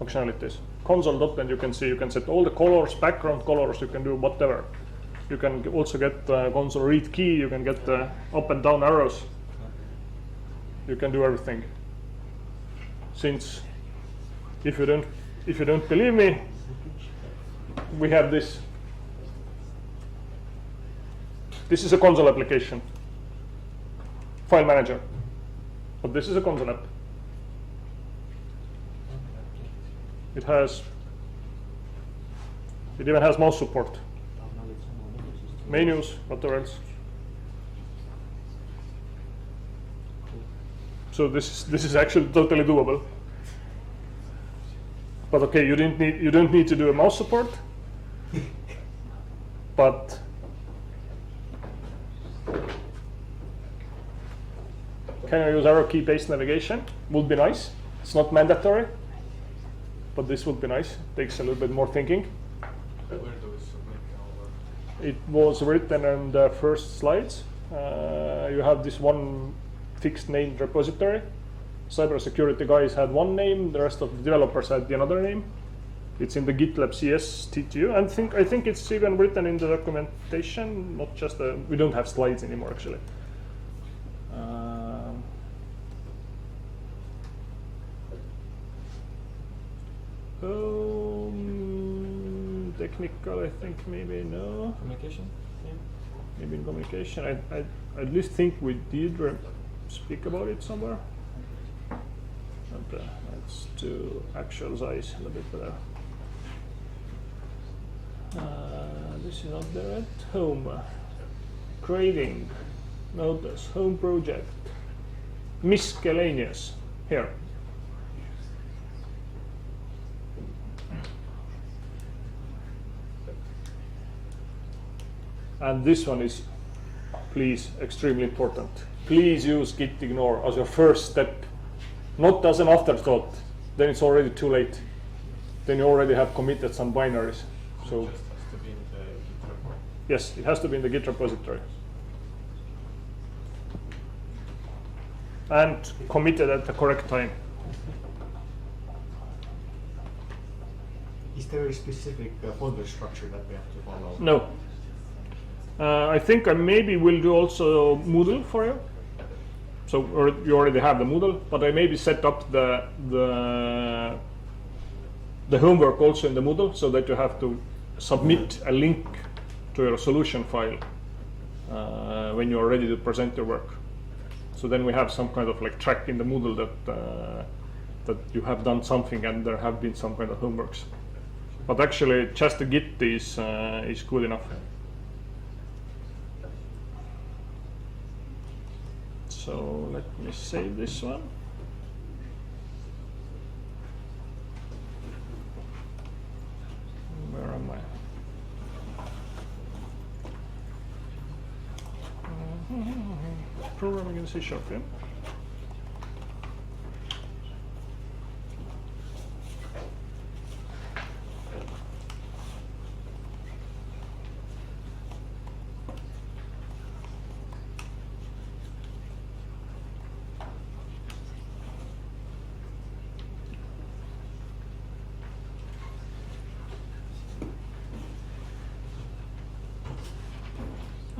functionalities. console.end, you can see you can set all the colors, background colors, you can do whatever. You can also get console read key, you can get up and down arrows. You can do everything. Since if you don't believe me, we have this. This is a console application, file manager, but this is a console app. It even has mouse support, menus, whatever else. So this is actually totally doable. But okay, you don't need to do a mouse support, but can you use arrow key based navigation? Would be nice. It's not mandatory, but this would be nice. Takes a little bit more thinking. Where do we submit our work? It was written in the first slides. You have this one fixed named repository. Cybersecurity guys had one name, the rest of the developers had another name. It's in the GitLab CS TTU, and I think it's even written in the documentation, not just we don't have slides anymore actually. Technical, I think maybe no. Communication? Yeah. Maybe in communication. I at least think we did speak about it somewhere. And, let's do actual size a little bit better. This is not there at home. Creating. Notice home project. Miscellaneous. Here. And this one is, please, extremely important. Please use git ignore as your first step, not as an afterthought. Then it's already too late. Then you already have committed some binaries. So It just has to be in the Git repo. yes, it has to be in the Git repository. And committed at the correct time. Is there a specific folder structure that we have to follow? No. I think I maybe will do also Moodle for you. So you already have the Moodle, but I maybe set up the homework also in the Moodle so that you have to submit a link to your solution file when you are ready to present your work. So then we have some kind of like track in the Moodle that you have done something and there have been some kind of homeworks. But actually, just the Git is good enough. So let me save this one. Where am I? Programming in C#, yeah?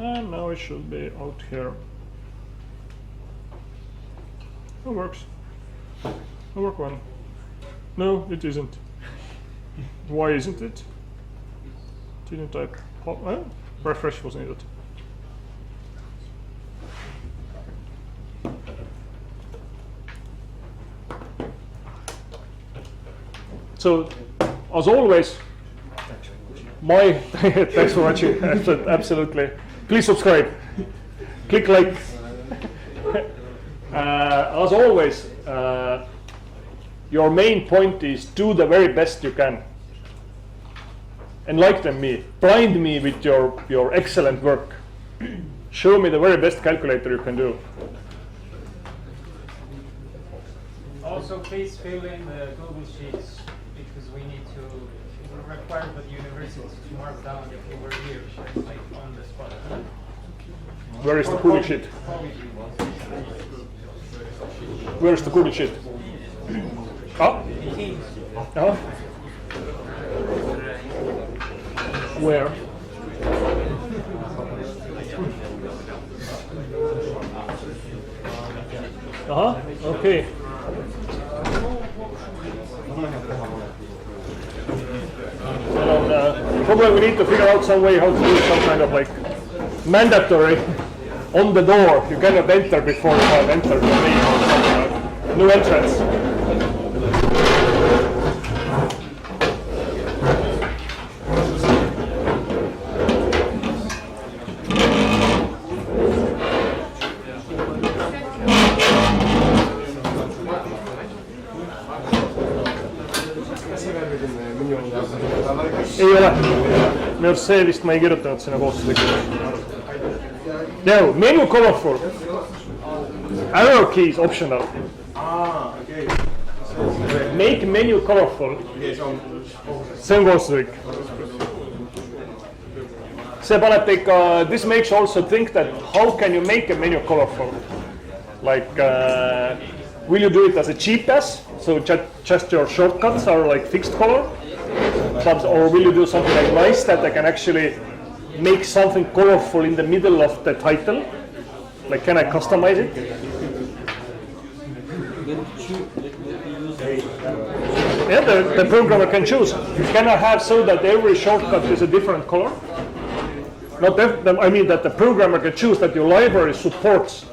And now it should be out here. It works. Homework 1. No, it isn't. Why isn't it? Didn't I pop? Refresh was needed. So, as always, thanks for watching. Absolutely. Please subscribe. Click like. As always, your main point is do the very best you can. Enlighten me, blind me with your excellent work. Show me the very best calculator you can do. Also, please fill in the Google Sheets because we need to. We're required by the universities to mark down if you were here, like on the spot. Where is the Google Sheet? Where is the Google Sheet? Oh? Teams. Oh? Where? Okay. Probably we need to figure out some way how to do some kind of like mandatory on the door. You cannot enter before you have entered your name or something like new entrance. Ei ole. Minu arust see vist ma ei kirjutanud sinna kohustuslikult. No, menu colorful. Arrow keys optional. Okay. Make menu colorful. See on kohustuslik. See paneb ikka, this makes also think that how can you make a menu colorful? Like, will you do it as a cheap as? So just your shortcuts are like fixed color? But, or will you do something like nice that I can actually make something colorful in the middle of the title? Like, can I customize it? Yeah, the programmer can choose. Can I have so that every shortcut is a different color? Not I mean that the programmer can choose that your library supports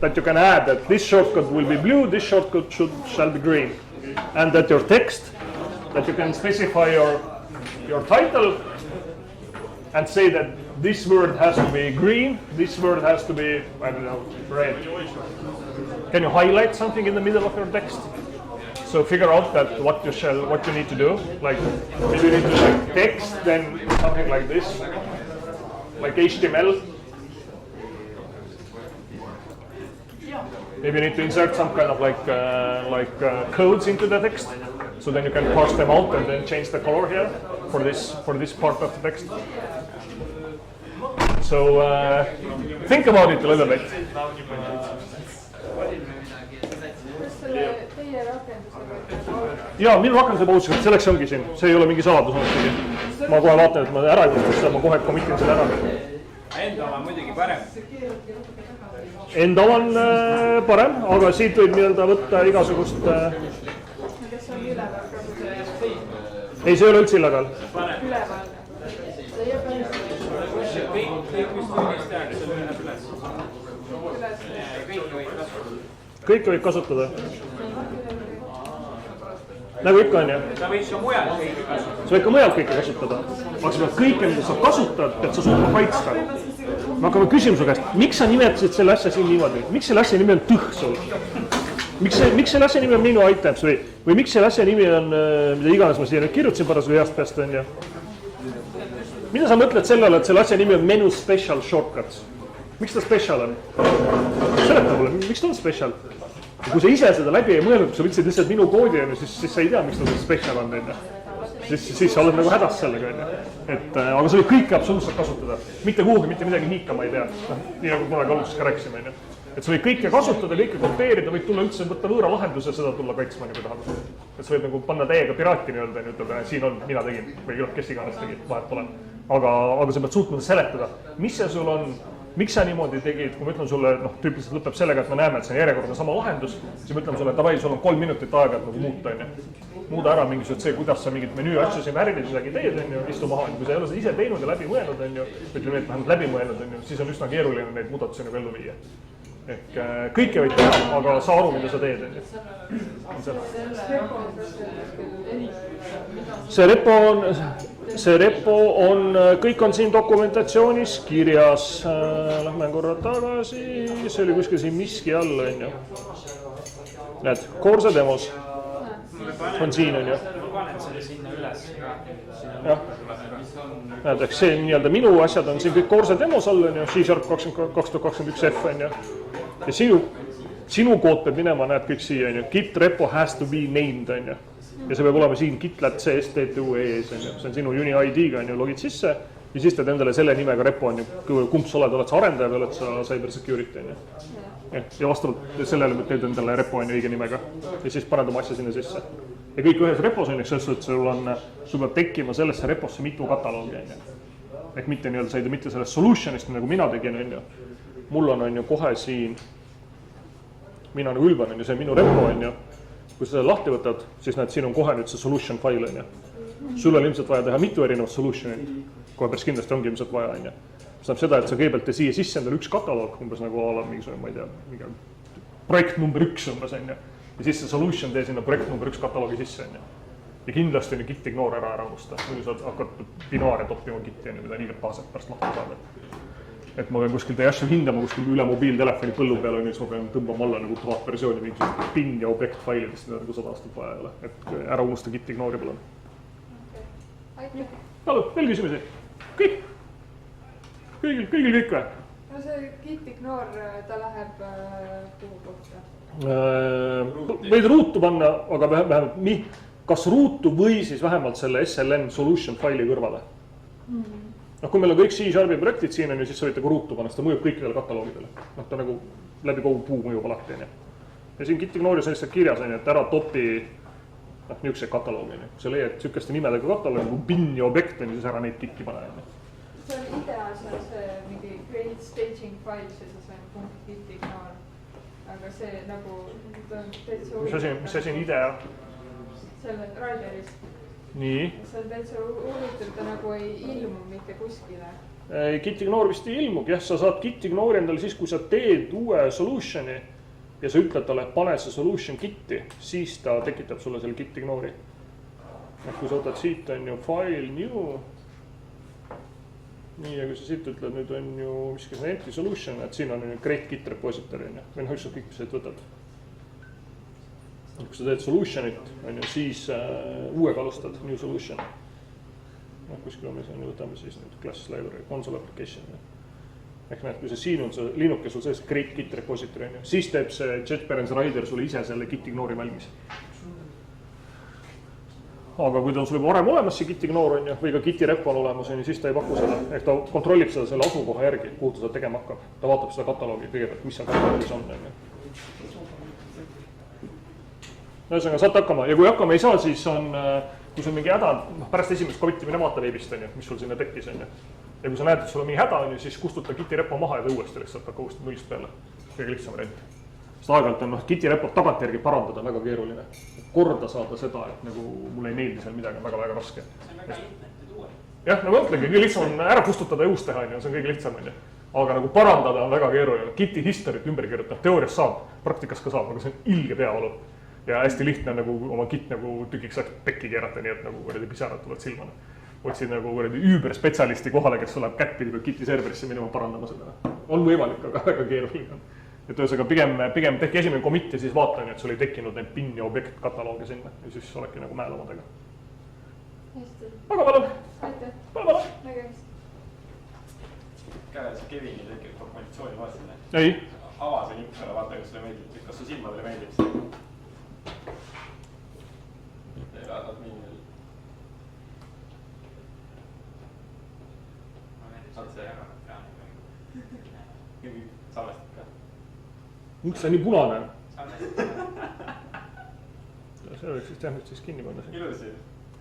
that you can add that this shortcut will be blue, this shortcut shall be green, and that your text, that you can specify your title and say that this word has to be green, this word has to be, I don't know, red. Can you highlight something in the middle of your text? So figure out that what you need to do. Like if you need to like text, then something like this, like HTML. Maybe you need to insert some kind of like codes into the text. So then you can parse them out and then change the color here for this part of the text. So think about it a little bit. Jaa, minu rakenduse kohustused, selleks ongi siin, see ei ole mingi saladus. Ma kohe vaatan, et ma ära ei võtta seda, ma kohe commitin selle ära. Enda oma on muidugi parem. Enda on parem, aga siit võib nii-öelda võtta igasugust... Ei, see ei ole üldse illegaal. Kõike võib kasutada. Nagu ikka on, jah? Ta võiks ju mujal kõike kasutada. Sa võid ka mujal kõike kasutada. Aga sa pead kõike, mida sa kasutad, et sa suutma kaitsta. Me hakkame küsimuse käest, miks sa nimetasid selle asja siin niimoodi? Miks selle asja nimi on tõh sul? Miks selle asja nimi on MenuItems või miks selle asja nimi on, mida iganes ma siia nüüd kirjutasin parasjagu heast peast, on ju? Mida sa mõtled sellele, et selle asja nimi on Menu Special Shortcuts? Miks ta special on? Seleta mulle, miks ta on special? Ja kui sa ise seda läbi ei mõelnud, kui sa võtsid lihtsalt minu koodi, siis sa ei tea, miks ta special on. Siis sa oled nagu hädas sellega. Aga sa võid kõike absoluutselt kasutada. Mitte kuhugi, mitte midagi niikama ei pea. Nii nagu kunagi alguses ka rääkisime. Et sa võid kõike kasutada, kõike kopeerida, võid tulla üldse võtta võõra lahendus ja seda tulla kaitsma, kui tahad. Et sa võid nagu panna täiega piraati nii-öelda, ütleda, siin on, mina tegin, või kes iganes tegid, vahet pole. Aga sa pead suutma seletada, mis see sul on, miks sa niimoodi tegid, kui ma ütlen sulle, tüüpiliselt lõpeb sellega, et me näeme, et see on järjekordne sama lahendus, siis ma ütlen sulle, et davai, sul on 3 minutit aega, et nagu muuta, muuda ära mingisugust see, kuidas sa mingit menüü asju siin värvid midagi teed, istu maha, kui sa ei ole seda ise teinud ja läbi mõelnud, ütleme, et vähemalt läbi mõelnud, siis on üsna keeruline neid muudatusi nagu ellu viia. Ehk kõike võid teha, aga saa aru, mida sa teed. See repo on, kõik on siin dokumentatsioonis kirjas. Lähme korra tagasi, see oli kuskil siin miski all, on ju. Näed, Corsa demos on siin, on ju. Ma panen selle sinna üles. Näed, eks see nii-öelda minu asjad on siin kõik Corsa demos all, on ju, C# 2021F, on ju. Ja sinu kood peab minema, näed kõik siia, on ju, git repo has to be named, on ju. Ja see peab olema siin git.cst2ees, on ju, see on sinu uni ID-ga, on ju, logid sisse ja siis teed endale selle nimega repo, on ju, kumb sa oled sa arendaja või oled sa cyber security, on ju. Ja vastavalt sellele teed endale repo, on ju, õige nimega ja siis paned oma asja sinna sisse. Ja kõik ühes repos on, eks, et sul peab tekkima sellesse reposse mitu kataloogi, on ju. ehk mitte nii-öelda sa ei tee mitte sellest solution'ist nagu mina tegin, on ju. Mul on ju kohe siin, mina nagu ülban, on ju see minu repo, on ju. Kui sa selle lahti võtad, siis näed, siin on kohe nüüd see solution file, on ju. Sul on ilmselt vaja teha mitu erinevat solution'it, kohe päris kindlasti ongi ilmselt vaja, on ju. See tähendab seda, et sa kõigepealt tee siia sisse endale üks kataloog, umbes nagu ala mingisugune, ma ei tea, mingi projekt number 1 umbes, on ju. Ja siis see solution tee sinna projekt number 1 kataloogi sisse, on ju. Ja kindlasti on git ignore ära unusta, muidu sa hakkad binaare toppima gitti, on ju, mida nii paaset pärast lahti saada. Et ma pean kuskil teie asju hindama kuskil üle mobiiltelefoni põllu peal, on ju, siis ma pean tõmbama alla nagu 1000 versiooni mingisugust bin ja objekt failidest, mida nagu 100 aastat vaja ei ole. Et ära unusta git ignore palun. Palun, veel küsimusi? Kõik? Kõigil kõik või? No see git ignore, ta läheb kuhu kohta? Võid ruutu panna, aga vähemalt kas ruutu või siis vähemalt selle SLN solution faili kõrvale. Noh, kui meil on kõik C# projektid siin on ju, siis sa võite ka ruutu panna, seda mõjub kõikidele kataloogidele. Noh, ta nagu läbi kogu puu mõjub alati, on ju. Ja siin git ignore'is on lihtsalt kirjas, on ju, et ära topi niisuguse kataloogi, on ju. Kui sa leiad niisugeste nimedega kataloogi, nagu bin ja objekt, on ju, siis ära neid gitti pane, on ju. See on ideas on see mingi create staging files ja siis on .git ignore. Aga see nagu ta on täitsa mis asi on idea? Selle Rideris. Nii. See on täitsa huvitav, ta nagu ei ilmu mitte kuskile. Git ignore vist ei ilmub, jah, sa saad git ignore endale siis, kui sa teed uue solutioni ja sa ütled talle, et pane see solution gitti, siis ta tekitab sulle selle git ignore'i. Kui sa võtad siit on ju file new. Nii, ja kui sa siit ütled, nüüd on ju miski see empty solution, et siin on create git repository, või noh, ükskord kõik, mis sa võtad. Kui sa teed solutionit, on ju, siis uuega alustad, new solution. Kuskil on, võtame siis nüüd class library, console application. Ehk näed, kui see siin on see linuke sul sees create git repository, on ju, siis teeb see JetBrains Rider sulle ise selle git ignore'i valmis. Aga kui ta on sul juba varem olemas, see git ignore on ju, või ka giti repo on olemas, siis ta ei paku seda. Ehk ta kontrollib seda selle asukoha järgi, kuhu ta seda tegema hakkab. Ta vaatab seda kataloogi kõigepealt, mis seal kataloogis on. Ühesõnaga, saate hakkama. Ja kui hakkama ei saa, siis on, kui sul mingi häda, pärast esimest commit'i mine vaata veebist, mis sul sinna tekkis. Ja kui sa näed, et sul on mingi häda, siis kustuta giti repo maha ja ta uuesti lihtsalt hakka uuesti nullist peale. Kõige lihtsam variant. Sest aeg-ajalt on giti repot tagantjärgi parandada väga keeruline. Korda saada seda, et nagu mulle ei meeldi seal midagi, on väga-väga raske. See on väga lihtne tuua. Jah, nagu mõtlengi, kõige lihtsam on ära kustutada ja uus teha, see on kõige lihtsam. Aga nagu parandada on väga keeruline. Giti history't ümber kirjutab, teoorias saab, praktikas ka saab, aga see on ilge peavalu. Ja hästi lihtne nagu oma git nagu tükiks saaks pekki keerata, nii et nagu pisarad tulevad silmane. Otsid nagu üüberspetsialisti kohale, kes läheb kättpidi või giti serverisse minema parandama seda. On võimalik, aga väga keeruline on. Et ühesõnaga pigem tehke esimene commit ja siis vaatan, et sul ei tekkinud neid bin ja objekt kataloogi sinna ja siis olekki nagu mäel omadega. Hästi. Aga palun! Aitäh! Palun! Nägemist! Käes Kevini tekib dokumentatsiooni vaatame. Ei. Avase nippele vaata, kas sulle meeldib, kas su silmadele meeldib see. AddMenuItem. Saad see ära ekraani. Salvestad ka. Miks see nii punane? Salvestad. See oleks siis teha nüüd siis kinni panna siin. Ilusi.